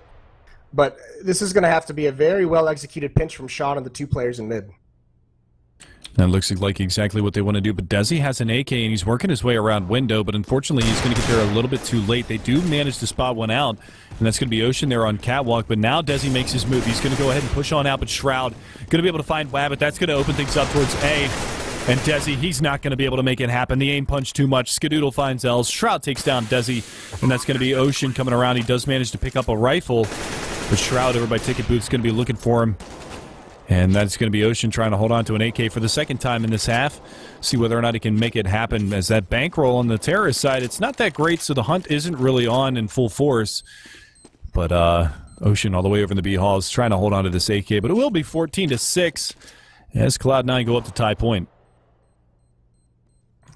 But this is going to have to be a very well-executed pinch from Sean and the 2 players in mid. That looks like exactly what they want to do, but Desi has an AK, and he's working his way around window, but unfortunately he's going to get there a little bit too late. They do manage to spot one out, and that's going to be Ocean there on catwalk, but now Desi makes his move. He's going to go ahead and push on out, but Shroud going to be able to find Wabbit. That's going to open things up towards A, and Desi, he's not going to be able to make it happen. The aim punch too much. Skadoodle finds Els. Shroud takes down Desi, and that's going to be Ocean coming around. He does manage to pick up a rifle, but Shroud over by ticket booth is going to be looking for him. And that's going to be Ocean trying to hold on to an AK for the second time in this half. See whether or not he can make it happen. As that bankroll on the terrorist side, it's not that great, so the hunt isn't really on in full force. But Ocean all the way over in the B halls trying to hold on to this AK. But it will be 14-6 as Cloud9 go up to tie point.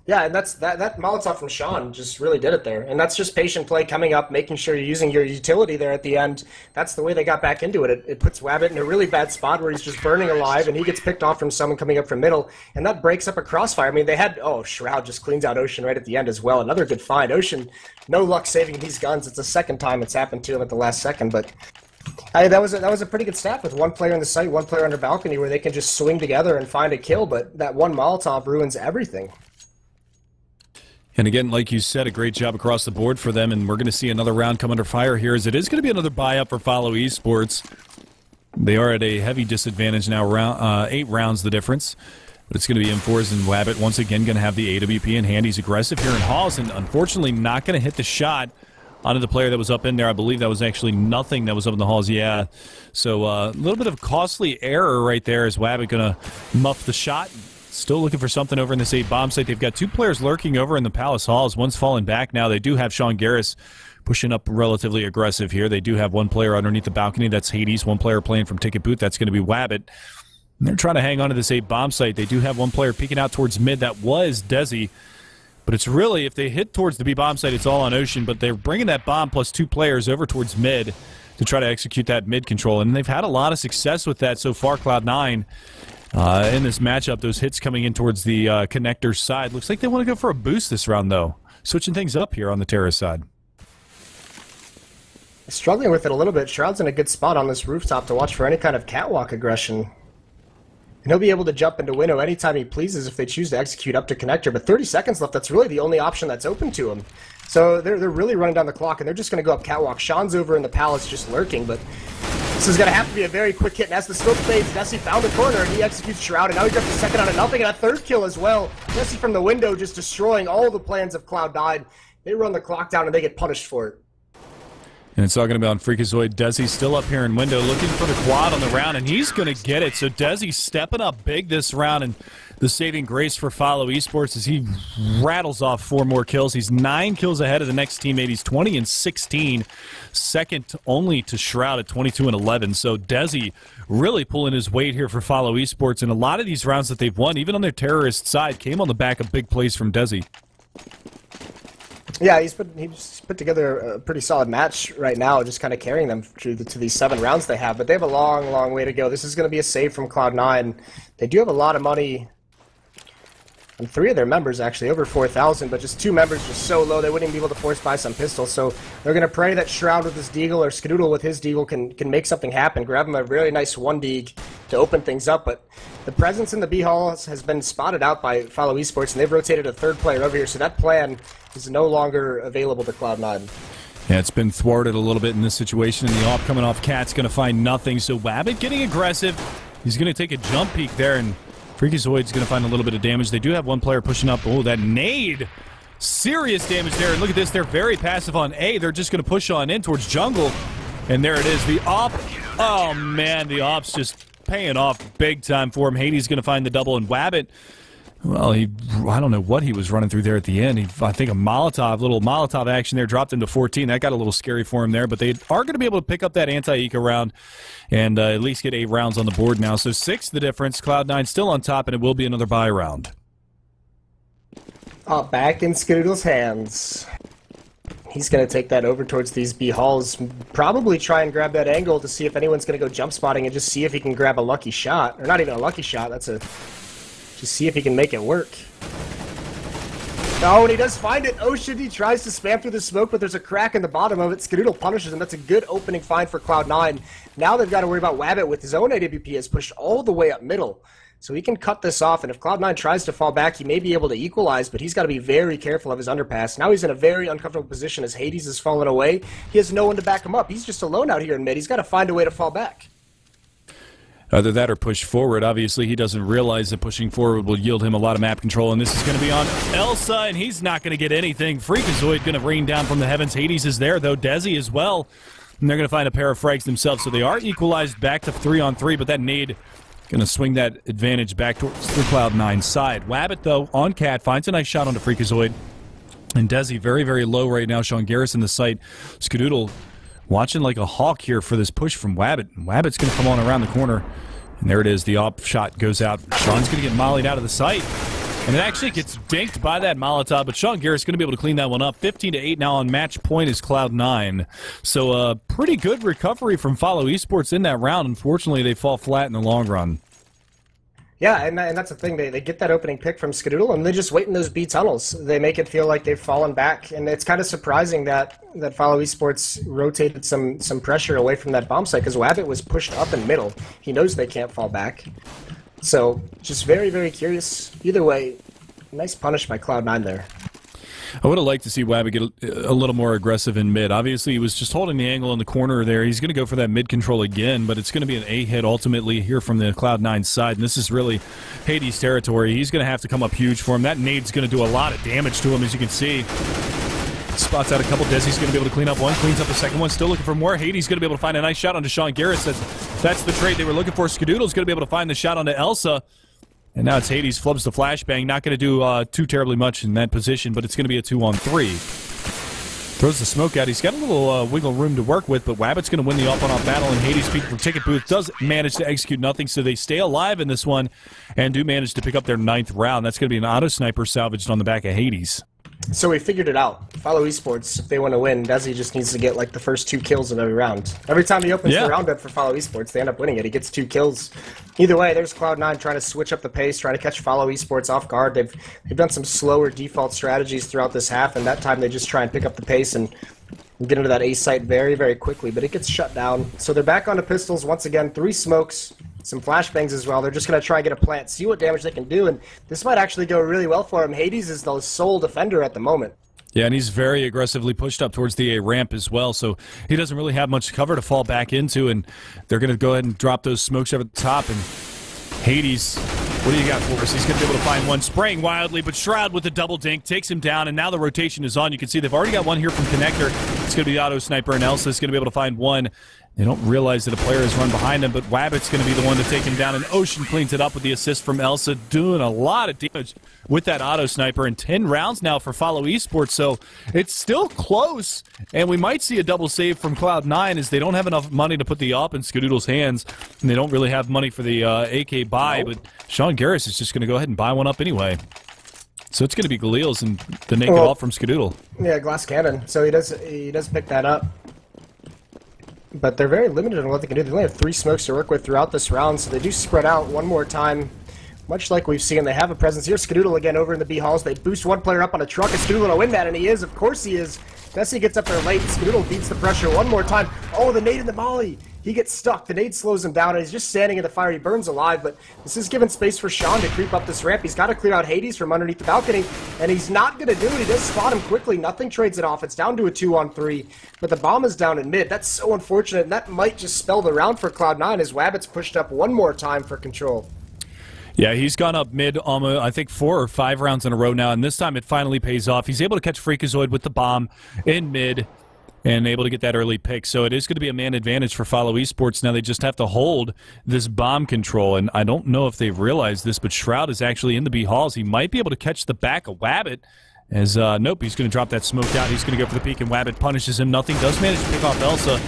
Yeah, and that Molotov from Sean just really did it there. And that's just patient play coming up, making sure you're using your utility there at the end. That's the way they got back into it. It puts Wabbit in a really bad spot where he's just burning alive, and he gets picked off from someone coming up from middle, and that breaks up a crossfire. I mean, they had, oh, Shroud just cleans out Ocean right at the end as well. Another good find. Ocean, no luck saving these guns. It's the second time it's happened to him at the last second, but that was a pretty good stat with 1 player in the site, 1 player under balcony, where they can just swing together and find a kill, but that one Molotov ruins everything. And again, like you said, a great job across the board for them, and we're going to see another round come under fire here, as it is going to be another buy-up for FOLLOWeSPORTS. They are at a heavy disadvantage now, 8 rounds the difference. But it's going to be M4s, and Wabbit once again going to have the AWP in hand. He's aggressive here in halls, and unfortunately not going to hit the shot onto the player that was up in there. I believe that was actually nothing that was up in the halls, yeah. So a little bit of costly error right there as Wabbit going to muff the shot. Still looking for something over in this 8 bomb site. They've got 2 players lurking over in the Palace Halls. One's falling back now. They do have Sean Garris pushing up relatively aggressive here. They do have 1 player underneath the balcony. That's Hades. 1 player playing from ticket booth. That's going to be Wabbit. And they're trying to hang on to this 8 bomb site. They do have 1 player peeking out towards mid. That was Desi. But it's really, if they hit towards the B bomb site, it's all on Ocean. But they're bringing that bomb plus 2 players over towards mid to try to execute that mid control. And they've had a lot of success with that so far, Cloud9. In this matchup, those hits coming in towards the connector side. Looks like they want to go for a boost this round, though. Switching things up here on the terrorist side. Struggling with it a little bit. Shroud's in a good spot on this rooftop to watch for any kind of catwalk aggression. And he'll be able to jump into window anytime he pleases if they choose to execute up to connector. But 30 seconds left, that's really the only option that's open to him. So they're really running down the clock, and they're just going to go up catwalk. Sean's over in the palace just lurking, but this is going to have to be a very quick hit. And as the smoke fades, Desi found a corner, and he executes Shroud, and now he drops a second on it, nothing, and a third kill as well. Desi from the window just destroying all the plans of Cloud9. They run the clock down, and they get punished for it. And it's all going to be on Freakazoid. Desi still up here in window looking for the quad on the round, and he's going to get it. So Desi stepping up big this round, and the saving grace for Follow Esports as he rattles off 4 more kills. He's 9 kills ahead of the next teammate. He's 20 and 16, second only to Shroud at 22 and 11. So Desi really pulling his weight here for Follow Esports, and a lot of these rounds that they've won, even on their terrorist side, came on the back of big plays from Desi. Yeah, he's put together a pretty solid match right now, just kind of carrying them through to these 7 rounds they have. But they have a long, long way to go. This is going to be a save from Cloud9. They do have a lot of money. And 3 of their members, actually, over 4,000, but just 2 members just so low they wouldn't even be able to force buy some pistols. So they're going to pray that Shroud with his deagle or Skadoodle with his deagle can make something happen, grab him a really nice 1-deag to open things up. But the presence in the B hall has been spotted out by Follow Esports, and they've rotated a 3rd player over here, so that plan is no longer available to Cloud9. Yeah, it's been thwarted a little bit in this situation, and the AWP coming off Cat's going to find nothing. So Wabbit getting aggressive. He's going to take a jump peek there, and Freakazoid's going to find a little bit of damage. They do have 1 player pushing up. Oh, that nade! Serious damage there. And look at this. They're very passive on A. They're just going to push on in towards jungle. And there it is. The AWP. Oh, man. The AWP's just paying off big time for him. Hades going to find the double. And Wabbit, well, I don't know what he was running through there at the end. I think little Molotov action there dropped him to 14. That got a little scary for him there, but they are going to be able to pick up that anti-eco round and at least get 8 rounds on the board now. So 6 the difference. Cloud9 still on top, and it will be another buy round. Back in Skadoodle's hands. He's going to take that over towards these B halls, probably try and grab that angle to see if anyone's going to go jump spotting and just see if he can grab a lucky shot. Or not even a lucky shot, just see if he can make it work. Oh, and he does find it. Ocean, he tries to spam through the smoke, but there's a crack in the bottom of it. Skadoodle punishes him. That's a good opening find for Cloud9. Now they've got to worry about Wabbit with his own AWP has pushed all the way up middle. So he can cut this off, and if Cloud9 tries to fall back, he may be able to equalize, but he's got to be very careful of his underpass. Now he's in a very uncomfortable position as Hades has fallen away. He has no one to back him up. He's just alone out here in mid. He's got to find a way to fall back. Either that or push forward. Obviously, he doesn't realize that pushing forward will yield him a lot of map control, and this is going to be on Elsa, and he's not going to get anything. Freakazoid going to rain down from the heavens. Hades is there, though. Desi as well. And they're going to find a pair of frags themselves, so they are equalized back to 3-on-3, but that nade going to swing that advantage back towards the Cloud9 side. Wabbit, though, on Cat, finds a nice shot onto Freakazoid. And Desi very, very low right now. Sean Garris in the sight. Skadoodle watching like a hawk here for this push from Wabbit. And Wabbit's going to come on around the corner. And there it is. The AWP shot goes out. Sean's going to get mollied out of the sight. And it actually gets dinked by that Molotov, but Sean Garris going to be able to clean that one up. 15-8 now on match point is Cloud9. So a pretty good recovery from Follow Esports in that round. Unfortunately, they fall flat in the long run. Yeah, and that's the thing. They get that opening pick from Skadoodle, and they just wait in those B tunnels. They make it feel like they've fallen back, and it's kind of surprising that Follow Esports rotated some pressure away from that bomb site, because Wabbit was pushed up in middle. He knows they can't fall back. So, just very, very curious. Either way, nice punish by Cloud9 there. I would have liked to see Wabbit get a little more aggressive in mid. Obviously, he was just holding the angle in the corner there. He's going to go for that mid control again, but it's going to be an A hit ultimately here from the Cloud9 side, and this is really Hades territory. He's going to have to come up huge for him. That nade's going to do a lot of damage to him, as you can see. Spots out a couple. Desi's going to be able to clean up one, cleans up a second one, still looking for more. Hades going to be able to find a nice shot onto Sean Garris. That's the trade they were looking for. Skadoodle's going to be able to find the shot onto Elsa. And now it's Hades, flubs the flashbang. Not going to do too terribly much in that position, but it's going to be a 2-on-3. Throws the smoke out. He's got a little wiggle room to work with, but Wabbit's going to win the off-on-off battle, and Hades speaking from Ticket Booth does manage to execute nothing, so they stay alive in this one and do manage to pick up their 9th round. That's going to be an auto-sniper salvaged on the back of Hades. So we figured it out. Follow Esports, if they want to win, Desi just needs to get like the first 2 kills of every round. Every time he opens the round up for Follow Esports, they end up winning it. He gets 2 kills. Either way, there's Cloud9 trying to switch up the pace, trying to catch Follow Esports off guard. They've done some slower default strategies throughout this half, and that time they just try and pick up the pace and and get into that A site very, very quickly, but it gets shut down. So they're back onto pistols once again, 3 smokes, some flashbangs as well. They're just going to try and get a plant, see what damage they can do, and this might actually go really well for him. Hades is the sole defender at the moment. Yeah, and he's very aggressively pushed up towards the A ramp as well, so he doesn't really have much cover to fall back into, and they're going to go ahead and drop those smokes over the top, and Hades, what do you got for us? He's going to be able to find one, spraying wildly, but Shroud with a double dink takes him down, and now the rotation is on. You can see they've already got one here from Connector. It's going to be Auto Sniper, and Elsa's going to be able to find one. They don't realize that a player has run behind him, but Wabbit's going to be the one to take him down, and Ocean cleans it up with the assist from Elsa, doing a lot of damage with that Auto Sniper, and 10 rounds now for Follow Esports, so it's still close, and we might see a double save from Cloud9 as they don't have enough money to put the AWP in Skadoodle's hands, and they don't really have money for the AK buy, but Sean Garris is just going to go ahead and buy one up anyway. So it's going to be Galil's and the naked AWP from Skadoodle. Yeah, glass cannon, so he does pick that up. But they're very limited on what they can do. They only have 3 smokes to work with throughout this round, so they do spread out one more time, much like we've seen. They have a presence here. Skadoodle again over in the B halls. They boost one player up on a truck. Is Skadoodle going to win that? And he is. Of course he is. Bessie gets up there late. Skadoodle beats the pressure one more time. Oh, the nade and the molly. He gets stuck. The nade slows him down, and he's just standing in the fire. He burns alive, but this is giving space for Sean to creep up this ramp. He's got to clear out Hades from underneath the balcony, and he's not going to do it. He does spot him quickly. Nothing trades it off. It's down to a 2-on-3, but the bomb is down in mid. That's so unfortunate, and that might just spell the round for Cloud9 as Wabbit's pushed up one more time for control. Yeah, he's gone up mid almost, I think, 4 or 5 rounds in a row now, and this time it finally pays off. He's able to catch Freakazoid with the bomb in mid and able to get that early pick. So it is going to be a man advantage for Follow Esports. Now they just have to hold this bomb control, and I don't know if they've realized this, but Shroud is actually in the B halls. He might be able to catch the back of Wabbit. As, nope, he's going to drop that smoke out. He's going to go for the peek, and Wabbit punishes him. Nothing does manage to pick off Elsa.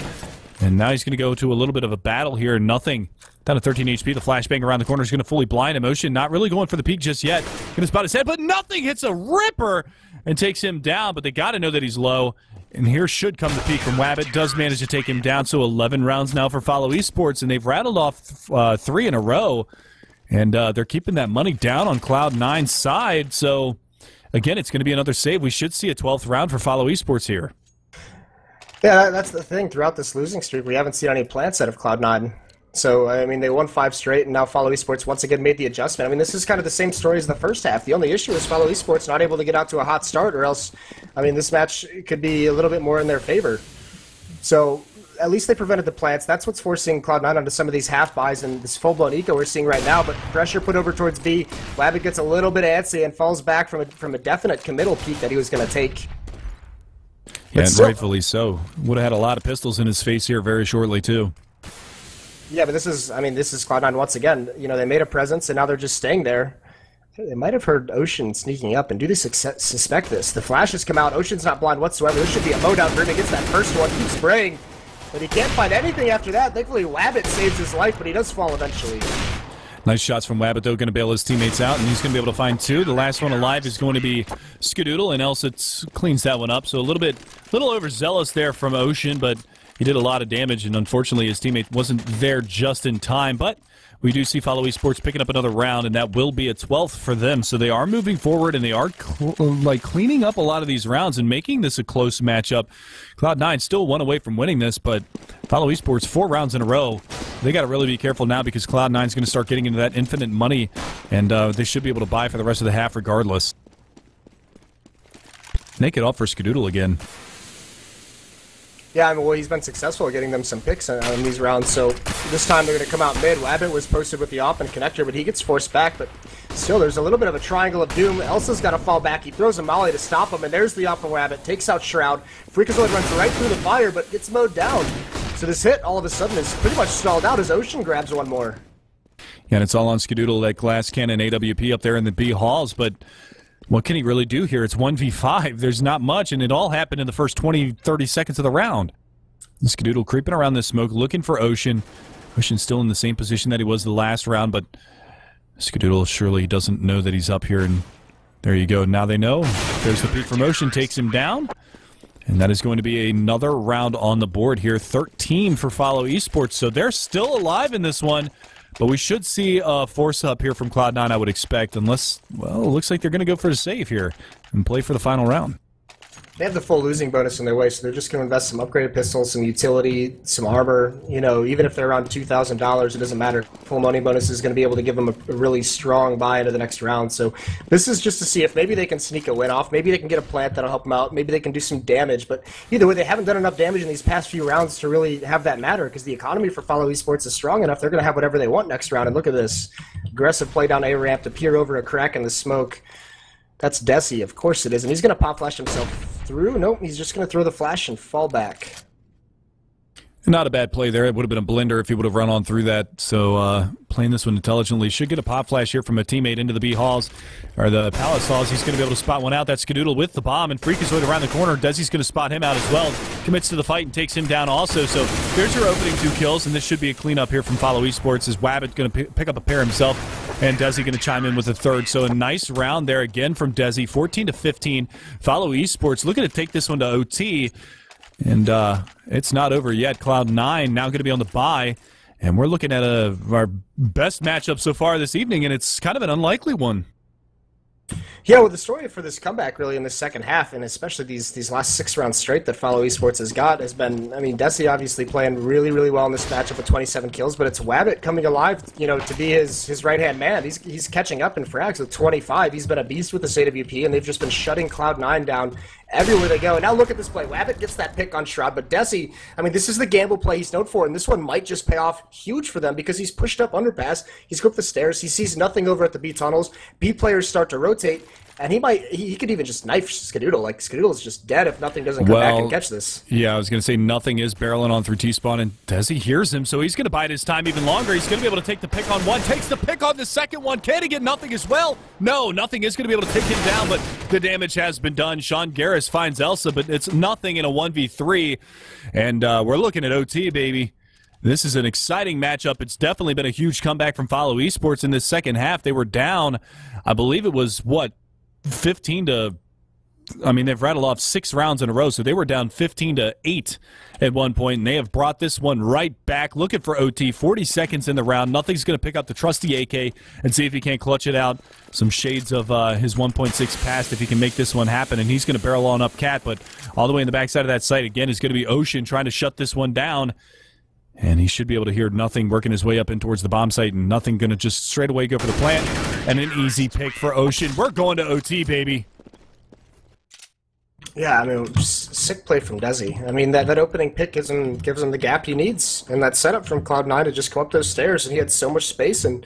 And now he's going to go to a little bit of a battle here. Nothing. Down to 13 HP. The flashbang around the corner is going to fully blind him. Ocean not really going for the peek just yet. Going to spot his head, but nothing hits a ripper and takes him down. But they got to know that he's low. And here should come the peek from Wabbit. Does manage to take him down. So 11 rounds now for Follow Esports. And they've rattled off 3 in a row. And they're keeping that money down on Cloud9's side. So, again, it's going to be another save. We should see a 12th round for Follow Esports here. Yeah, that's the thing. Throughout this losing streak, we haven't seen any plants out of Cloud9. So, I mean, they won 5 straight, and now Follow Esports once again made the adjustment. I mean, this is kind of the same story as the first half. The only issue is Follow Esports not able to get out to a hot start, or else, I mean, this match could be a little bit more in their favor. So, at least they prevented the plants. That's what's forcing Cloud9 onto some of these half buys and this full-blown eco we're seeing right now. But pressure put over towards B. Wabbit gets a little bit antsy and falls back from a definite committal peak that he was going to take. Yeah, and rightfully so. Would have had a lot of pistols in his face here very shortly, too. Yeah, but this is Cloud9 once again. You know, they made a presence, and now they're just staying there. They might have heard Ocean sneaking up, and do they suspect this? The flashes come out. Ocean's not blind whatsoever. This should be a mowdown for him. He gets that first one, keeps spraying, but he can't find anything after that. Thankfully, Wabbit saves his life, but he does fall eventually. Nice shots from Wabbit, though, going to bail his teammates out, and he's going to be able to find 2. The last one alive is going to be Skadoodle, and Elsa cleans that one up. So a little overzealous there from Ocean, but he did a lot of damage, and unfortunately his teammate wasn't there just in time. But we do see Follow Esports picking up another round, and that will be a 12th for them. So they are moving forward, and they are cleaning up a lot of these rounds and making this a close matchup. Cloud9 still 1 away from winning this, but Follow Esports 4 rounds in a row. They got to really be careful now because Cloud9 is going to start getting into that infinite money, and they should be able to buy for the rest of the half regardless. Naked off for Skadoodle again. Yeah, I mean, well, he's been successful at getting them some picks on these rounds, so this time they're going to come out mid. Wabbit was posted with the op and connector, but he gets forced back, but still, there's a little bit of a triangle of doom. Elsa's got to fall back. He throws a molly to stop him, and there's the op from Wabbit. Takes out Shroud. Freakazoid runs right through the fire, but gets mowed down. So this hit, all of a sudden, is pretty much stalled out as Ocean grabs one more. Yeah, and it's all on Skadoodle, that glass cannon AWP up there in the B halls, but what can he really do here? It's 1v5. There's not much, and it all happened in the first 20, 30 seconds of the round. Skadoodle creeping around this smoke, looking for Ocean. Ocean's still in the same position that he was the last round, but Skadoodle surely doesn't know that he's up here, and there you go. Now they know. There's the peek from Ocean, takes him down, and that is going to be another round on the board here. 13 for Follow Esports, so they're still alive in this one, but we should see a force up here from Cloud9, I would expect, unless, well, it looks like they're going to go for a save here and play for the final round. They have the full losing bonus in their way, so they're just going to invest some upgraded pistols, some utility, some armor. You know, even if they're around $2,000, it doesn't matter. Full money bonus is going to be able to give them a really strong buy into the next round. So this is just to see if maybe they can sneak a win off. Maybe they can get a plant that'll help them out. Maybe they can do some damage. But either way, they haven't done enough damage in these past few rounds to really have that matter, because the economy for Follow Esports is strong enough. They're going to have whatever they want next round. And look at this. Aggressive play down A ramp to peer over a crack in the smoke. That's Desi, of course it is. And he's going to pop flash himself through. Nope, he's just going to throw the flash and fall back. Not a bad play there. It would have been a blender if he would have run on through that. So playing this one intelligently. Should get a pop flash here from a teammate into the B halls, or the palace halls. He's going to be able to spot one out. That's Skadoodle with the bomb, and Freakazoid around the corner. Desi's going to spot him out as well. Commits to the fight and takes him down also. So there's your opening 2 kills, and this should be a cleanup here from Follow Esports. Is Wabbit going to pick up a pair himself, and Desi going to chime in with a third. So a nice round there again from Desi. 14-15. Follow Esports looking to take this one to OT. And it's not over yet. Cloud9 now going to be on the bye. And we're looking at our best matchup so far this evening, and it's kind of an unlikely one. Yeah, well, the story for this comeback really in the second half, and especially these last 6 rounds straight that Follow Esports has got, has been, I mean, Desi obviously playing really, really well in this matchup with 27 kills, but it's Wabbit coming alive, you know, to be his right-hand man. He's catching up in frags with 25. He's been a beast with this AWP, and they've just been shutting Cloud9 down everywhere they go. And now look at this play. Wabbit gets that pick on Shroud, but Desi, I mean, this is the gamble play he's known for, and this one might just pay off huge for them because he's pushed up underpass. He's go up the stairs. He sees nothing over at the B tunnels. B players start to rotate, and he could even just knife Skadoodle. Like, Skadoodle is just dead if nothing doesn't come back and catch this. Yeah, I was going to say nothing is barreling on through T-spawn, and Desi hears him, so he's going to bide his time even longer. He's going to be able to take the pick on one, takes the pick on the second one. Can he get nothing as well? No, nothing is going to be able to take him down, but the damage has been done. Sean Garris finds Elsa, but it's nothing in a 1v3, and we're looking at OT, baby. This is an exciting matchup. It's definitely been a huge comeback from Follow Esports in this second half. They were down, I believe it was, what, 15 to, I mean, they've rattled off 6 rounds in a row, so they were down 15-8 at one point, and they have brought this one right back. Looking for OT, 40 seconds in the round. Nothing's going to pick up the trusty AK and see if he can't clutch it out. Some shades of his 1.6 past if he can make this one happen, and he's going to barrel on up Cat, but all the way in the backside of that site, again, is going to be Ocean trying to shut this one down. And he should be able to hear nothing working his way up in towards the bomb site, and nothing going to just straight away go for the plant. And an easy pick for Ocean. We're going to OT, baby. Yeah, I mean, sick play from Desi. I mean, that opening pick gives him the gap he needs. And that setup from Cloud9 to just come up those stairs, and he had so much space, and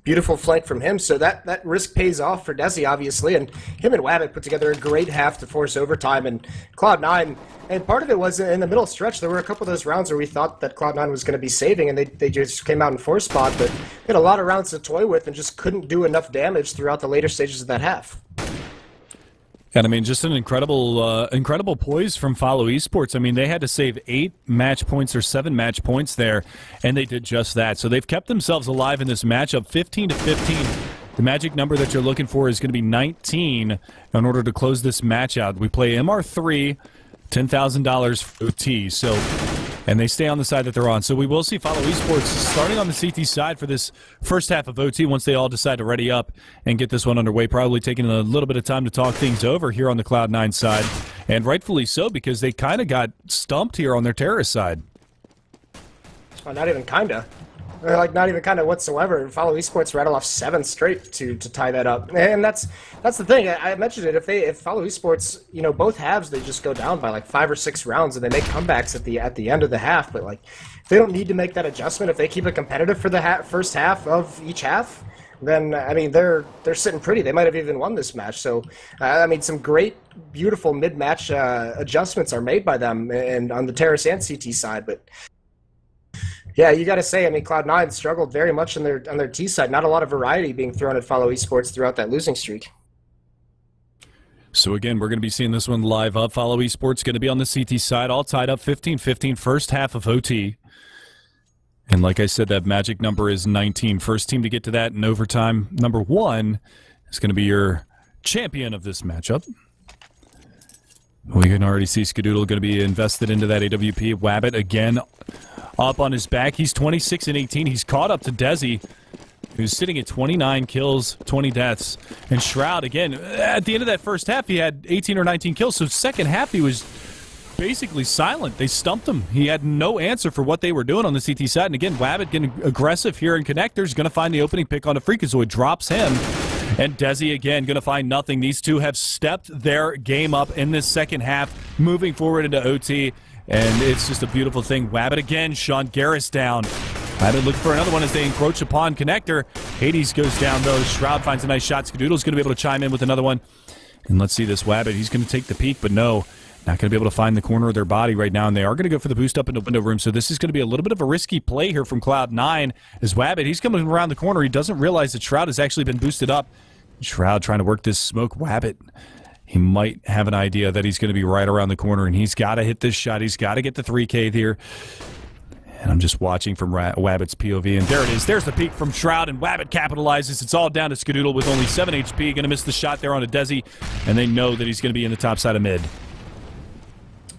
beautiful flank from him. So that risk pays off for Desi, obviously. And him and Wabbit put together a great half to force overtime. And Cloud9, and part of it was in the middle stretch, there were a couple of those rounds where we thought that Cloud9 was going to be saving, and they just came out in 4 spot. But they had a lot of rounds to toy with and just couldn't do enough damage throughout the later stages of that half. And I mean, just an incredible poise from Follow Esports. I mean, they had to save 8 match points or 7 match points there, and they did just that. So they've kept themselves alive in this matchup, 15-15. The magic number that you're looking for is going to be 19 in order to close this match out. We play MR3, $10,000 for OT. So, and they stay on the side that they're on. So we will see Follow Esports starting on the CT side for this first half of OT once they all decide to ready up and get this one underway. Probably taking a little bit of time to talk things over here on the Cloud9 side. And rightfully so, because they kind of got stumped here on their terrorist side. Oh, not even kinda. Like, not even kind of whatsoever. Follow Esports rattle off 7 straight to tie that up, and that's the thing. I mentioned it. If Follow Esports, you know, both halves, they just go down by like 5 or 6 rounds, and they make comebacks at the end of the half. But like, they don't need to make that adjustment. If they keep it competitive for the first half of each half, then I mean they're sitting pretty. They might have even won this match. So I mean, some great, beautiful mid-match adjustments are made by them, and on the Terrace and CT side, but. Yeah, you got to say, I mean, Cloud9 struggled very much on their T side. Not a lot of variety being thrown at Follow Esports throughout that losing streak. So again, we're going to be seeing this one live up. Follow Esports going to be on the CT side, all tied up 15-15, first half of OT. And like I said, that magic number is 19. First team to get to that in overtime. Number 1 is going to be your champion of this matchup. We can already see Skadoodle going to be invested into that AWP. Wabbit again up on his back. He's 26-18. He's caught up to Desi. who's sitting at 29 kills, 20 deaths. And Shroud, again, at the end of that first half, he had 18 or 19 kills. So second half, he was basically silent. They stumped him. He had no answer for what they were doing on the CT side. And again, Wabbit getting aggressive here in connectors, going to find the opening pick on a Freakazoid, drops him. And Desi again going to find nothing. These two have stepped their game up in this second half, moving forward into OT. And it's just a beautiful thing. Wabbit again, Sean Garris down. Wabbit looking for another one as they encroach upon connector. Hades goes down though. Shroud finds a nice shot. Skadoodle's going to be able to chime in with another one. And let's see this Wabbit. He's going to take the peek, but no. Not going to be able to find the corner of their body right now, and they are going to go for the boost up into window room, so this is going to be a little bit of a risky play here from Cloud9 as Wabbit, he's coming around the corner. He doesn't realize that Shroud has actually been boosted up. Shroud trying to work this smoke. Wabbit, he might have an idea that he's going to be right around the corner, and he's got to hit this shot. He's got to get the 3K here. And I'm just watching from Wabbit's POV, and there it is. There's the peek from Shroud, and Wabbit capitalizes. It's all down to Skadoodle with only 7 HP. Going to miss the shot there on a Desi, and they know that he's going to be in the top side of mid.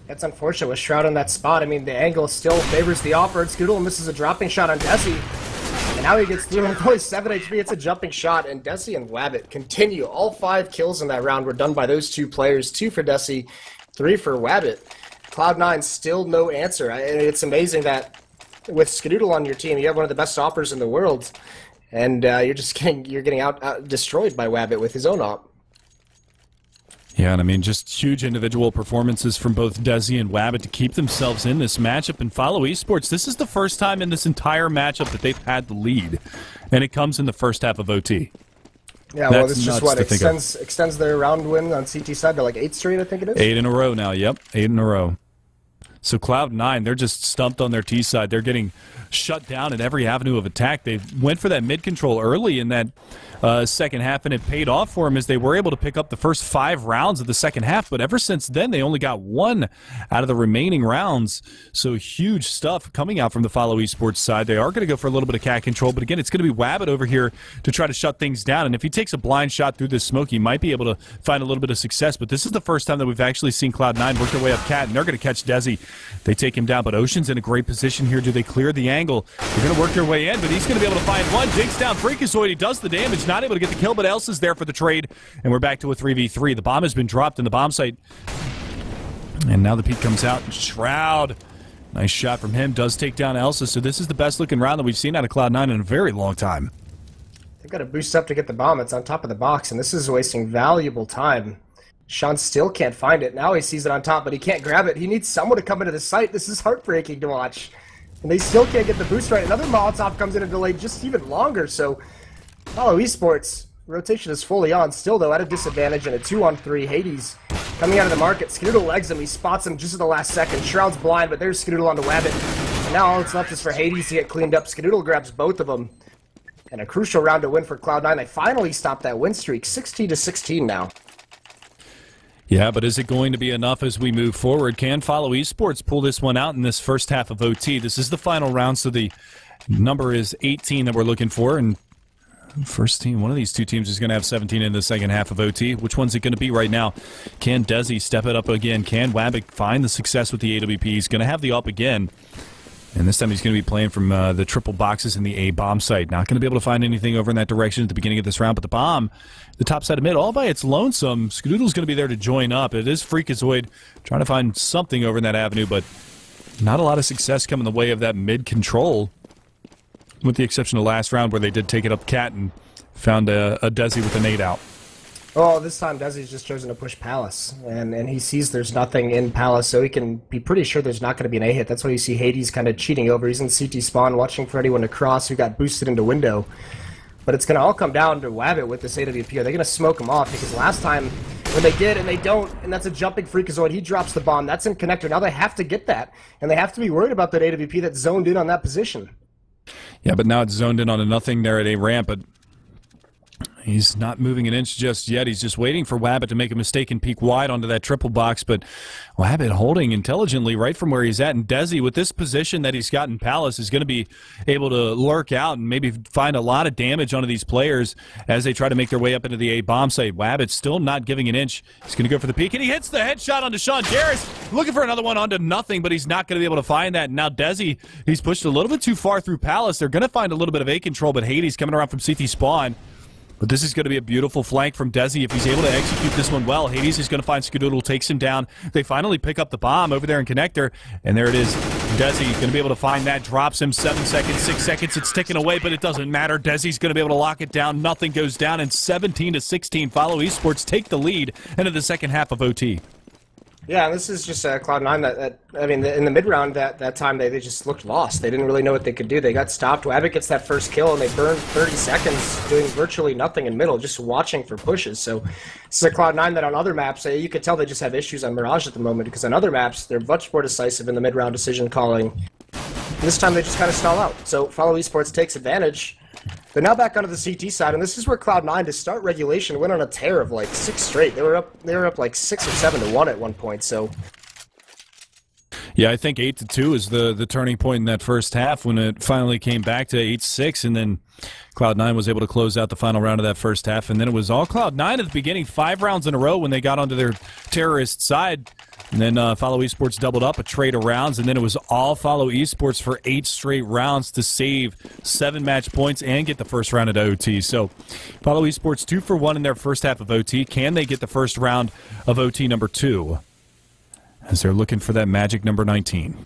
That's unfortunate with Shroud in that spot. I mean, the angle still favors the off-road. Skadoodle misses a dropping shot on Desi. And now he gets through with only 7 HP. It's a jumping shot. And Desi and Wabbit continue. All 5 kills in that round were done by those 2 players. 2 for Desi, 3 for Wabbit. Cloud9 still no answer. It's amazing that with Skadoodle on your team, you have one of the best offers in the world. And you're getting out destroyed by Wabbit with his own op. Yeah, and I mean, just huge individual performances from both Desi and Wabbit to keep themselves in this matchup. And FOLLOWeSPORTS, this is the first time in this entire matchup that they've had the lead. And it comes in the first half of OT. Yeah, well, this just what extends their round win on CT side to like 8 straight, I think it is. 8 in a row now, yep, 8 in a row. So Cloud9, they're just stumped on their T side. They're getting shut down at every avenue of attack. They went for that mid control early in that second half, and it paid off for them as they were able to pick up the first 5 rounds of the second half. But ever since then, they only got 1 out of the remaining rounds. So huge stuff coming out from the FOLLOWeSPORTS side. They are going to go for a little bit of cat control, but again, it's going to be Wabbit over here to try to shut things down. And if he takes a blind shot through this smoke, he might be able to find a little bit of success. But this is the first time that we've actually seen Cloud9 work their way up cat, and they're going to catch Desi. They take him down, but Ocean's in a great position here. Do they clear the angle? They're going to work their way in, but he's going to be able to find one. Digs down Freakazoid. He does the damage, not able to get the kill, but else is there for the trade, and we're back to a 3v3. The bomb has been dropped in the bomb site, and now the peek comes out. Shroud, nice shot from him, does take down Elsa, so this is the best looking round that we've seen out of Cloud9 in a very long time. They've got to boost up to get the bomb. It's on top of the box, and this is wasting valuable time. Sean still can't find it. Now he sees it on top, but he can't grab it. He needs someone to come into the site. This is heartbreaking to watch. And they still can't get the boost right. Another Molotov comes in and delayed just even longer, so FOLLOWeSPORTS, rotation is fully on. Still, though, at a disadvantage in a 2-on-3. Hades coming out of the market. Skadoodle legs him. He spots him just at the last second. Shroud's blind, but there's Skadoodle onto Wabbit. And now all that's left is for Hades to get cleaned up. Skadoodle grabs both of them. And a crucial round to win for Cloud9. They finally stopped that win streak. 16-16 now. Yeah, but is it going to be enough as we move forward? Can FOLLOWeSPORTS pull this one out in this first half of OT? This is the final round, so the number is 18 that we're looking for, and first team, one of these 2 teams is going to have 17 in the second half of OT. Which one's it going to be right now? Can Desi step it up again? Can Wabbit find the success with the AWP? He's going to have the up again. And this time he's going to be playing from the triple boxes in the A bomb site. Not going to be able to find anything over in that direction at the beginning of this round, but the bomb, the top side of mid, all by its lonesome. Skadoodle's going to be there to join up. It is Freakazoid trying to find something over in that avenue, but not a lot of success coming the way of that mid control, with the exception of last round where they did take it up cat and found a Desi with a nade out. Well, this time Desi's just chosen to push Palace, and he sees there's nothing in Palace, so he can be pretty sure there's not going to be an A-hit. That's why you see Hades kind of cheating over. He's in CT spawn, watching for anyone to cross who got boosted into window. But it's going to all come down to Wabbit with this AWP. Are they going to smoke him off? Because last time, when they did, and they don't, and that's a jumping Freakazoid, he drops the bomb. That's in connector. Now they have to get that, and they have to be worried about that AWP that's zoned in on that position. Yeah, but now it's zoned in on a nothing there at A ramp, but He's not moving an inch just yet. He's just waiting for Wabbit to make a mistake and peek wide onto that triple box, but Wabbit holding intelligently right from where he's at. And Desi, with this position that he's got in Palace, is going to be able to lurk out and maybe find a lot of damage onto these players as they try to make their way up into the A bomb site. Wabbit still not giving an inch. He's going to go for the peek, and he hits the headshot onto Sean Garris, looking for another one onto nothing, but he's not going to be able to find that. And now Desi, he's pushed a little bit too far through Palace. They're going to find a little bit of A control, but Hades coming around from CT spawn. But this is going to be a beautiful flank from Desi if he's able to execute this one well. Hades is going to find Skadoodle, takes him down. They finally pick up the bomb over there in Connector, and there it is. Desi going to be able to find that, drops him 7 seconds, 6 seconds. It's ticking away, but it doesn't matter. Desi's going to be able to lock it down. Nothing goes down, and 17-16. Follow Esports take the lead into the second half of OT. Yeah, this is just Cloud9 I mean, in the mid-round that time, they just looked lost. They didn't really know what they could do. They got stopped. Wabbit gets that first kill, and they burned 30 seconds doing virtually nothing in middle, just watching for pushes. So this is a Cloud9 that on other maps, you could tell they just have issues on Mirage at the moment, because on other maps, they're much more decisive in the mid-round decision calling. And this time, they just kind of stall out. So Follow Esports takes advantage. They're now back onto the CT side, and this is where Cloud9, to start regulation, went on a tear of like 6 straight. They were up like 6 or 7 to 1 at one point. So yeah, I think 8-2 is the turning point in that first half when it finally came back to 8-6, and then Cloud9 was able to close out the final round of that first half, and then it was all Cloud9 at the beginning, 5 rounds in a row when they got onto their terrorist side. And then Follow Esports doubled up a trade of rounds, and then it was all Follow Esports for 8 straight rounds to save 7 match points and get the first round at OT. So Follow Esports 2 for 1 in their first half of OT. Can they get the first round of OT number 2? As they're looking for that magic number 19.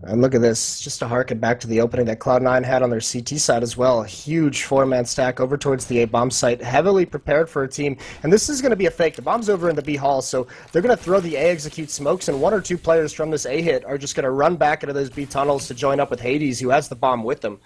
And look at this, just to harken back to the opening that Cloud9 had on their CT side as well. A huge 4-man stack over towards the A bomb site, heavily prepared for a team. And this is going to be a fake. The bomb's over in the B hall, so they're going to throw the A execute smokes, and 1 or 2 players from this A hit are just going to run back into those B tunnels to join up with Hades, who has the bomb with them.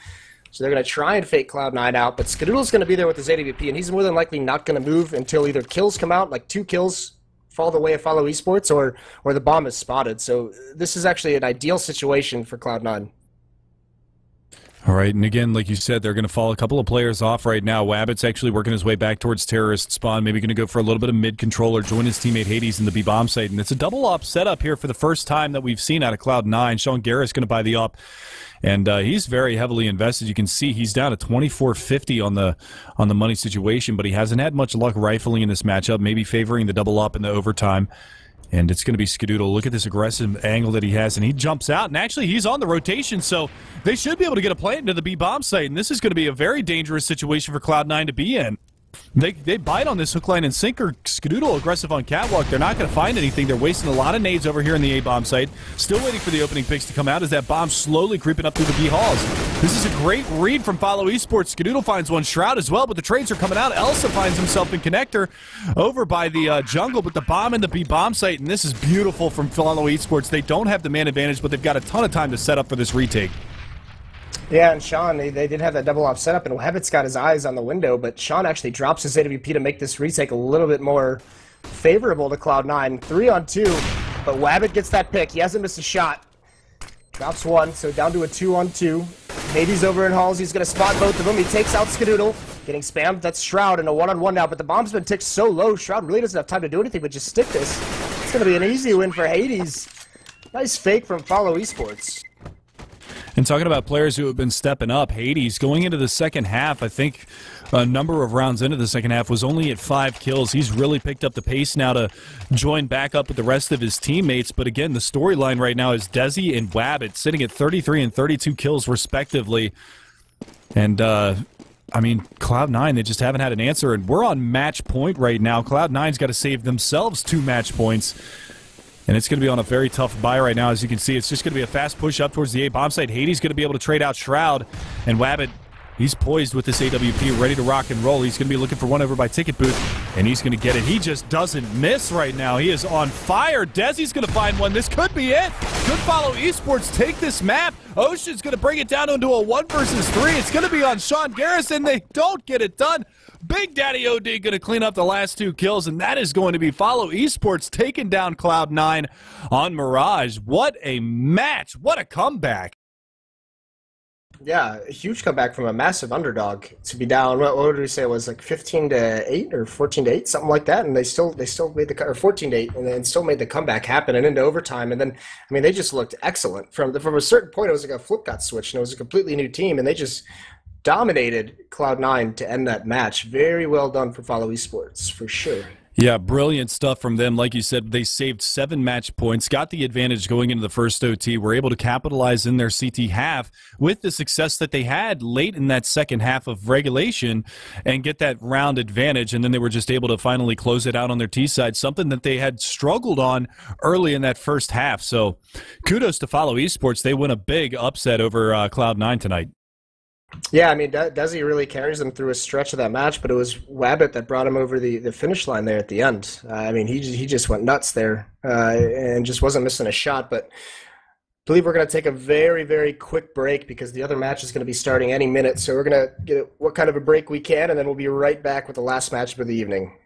So they're going to try and fake Cloud9 out, but Skadoodle's going to be there with his AWP, and he's more than likely not going to move until either kills come out, like 2 kills fall the way of Follow Esports, or the bomb is spotted. So this is actually an ideal situation for Cloud9. All right, and again, like you said, they're going to fall a couple of players off right now. Wabbit's actually working his way back towards terrorist spawn, maybe going to go for a little bit of mid-control or join his teammate Hades in the B-bomb site. And it's a double-op setup here for the first time that we've seen out of Cloud9. Sean Garris going to buy the op, and he's very heavily invested. You can see he's down to 2450 on the money situation, but he hasn't had much luck rifling in this matchup, maybe favoring the double-op in the overtime. And it's going to be Skadoodle. Look at this aggressive angle that he has, and he jumps out, and actually he's on the rotation, so they should be able to get a plant into the B-bomb site, and this is going to be a very dangerous situation for Cloud9 to be in. They bite on this hook, line, and sinker. Skadoodle aggressive on catwalk. They're not going to find anything. They're wasting a lot of nades over here in the A-bomb site. Still waiting for the opening picks to come out as that bomb slowly creeping up through the B halls. This is a great read from Follow Esports. Skadoodle finds one Shroud as well, but the trades are coming out. Elsa finds himself in Connector over by the jungle, but the bomb in the B-bomb site, and this is beautiful from Follow Esports. They don't have the man advantage, but they've got a ton of time to set up for this retake. Yeah, and Sean, they did have that double-op setup, and Wabbit's got his eyes on the window, but Sean actually drops his AWP to make this retake a little bit more favorable to Cloud9. 3-on-2, but Wabbit gets that pick. He hasn't missed a shot. Drops 1, so down to a 2-on-2. Hades over in halls. He's going to spot both of them. He takes out Skadoodle. Getting spammed. That's Shroud in a 1-on-1 now, but the bomb's been ticked so low, Shroud really doesn't have time to do anything but just stick this. It's going to be an easy win for Hades. Nice fake from Follow Esports. And talking about players who have been stepping up, Hades going into the second half, I think a number of rounds into the second half was only at 5 kills. He's really picked up the pace now to join back up with the rest of his teammates. But again, the storyline right now is Desi and Wabbit sitting at 33 and 32 kills respectively. And I mean, Cloud9, they just haven't had an answer. And we're on match point right now. Cloud9's got to save themselves 2 match points. And it's going to be on a very tough buy right now. As you can see, it's just going to be a fast push up towards the A-bomb site. Hades going to be able to trade out Shroud. And Wabbit, he's poised with this AWP, ready to rock and roll. He's going to be looking for one over by Ticket Booth, and he's going to get it. He just doesn't miss right now. He is on fire. Desi's going to find one. This could be it. Could Follow Esports take this map. Ocean's going to bring it down into a 1 versus 3. It's going to be on Sean Garris, and they don't get it done. Big Daddy OD going to clean up the last 2 kills, and that is going to be Follow Esports taking down Cloud9 on Mirage. What a match. What a comeback. Yeah, a huge comeback from a massive underdog to be down. What did we say? It was like 15-8 or 14-8, something like that, and they still made the or 14-8, and then still made the comeback happen and into overtime. And then, I mean, they just looked excellent from a certain point. It was like a flip got switched, and it was a completely new team, and they just dominated Cloud9 to end that match. Very well done for Follow Esports, for sure. Yeah, brilliant stuff from them. Like you said, they saved 7 match points, got the advantage going into the first OT, were able to capitalize in their CT half with the success that they had late in that second half of regulation and get that round advantage. And then they were just able to finally close it out on their T side, something that they had struggled on early in that first half. So kudos to Follow Esports. They win a big upset over Cloud9 tonight. Yeah, I mean, Desi really carries them through a stretch of that match, but it was Wabbit that brought him over the finish line there at the end. I mean, he just went nuts there and just wasn't missing a shot. But I believe we're going to take a very, very quick break because the other match is going to be starting any minute. So we're going to get what kind of a break we can, and then we'll be right back with the last match for the evening.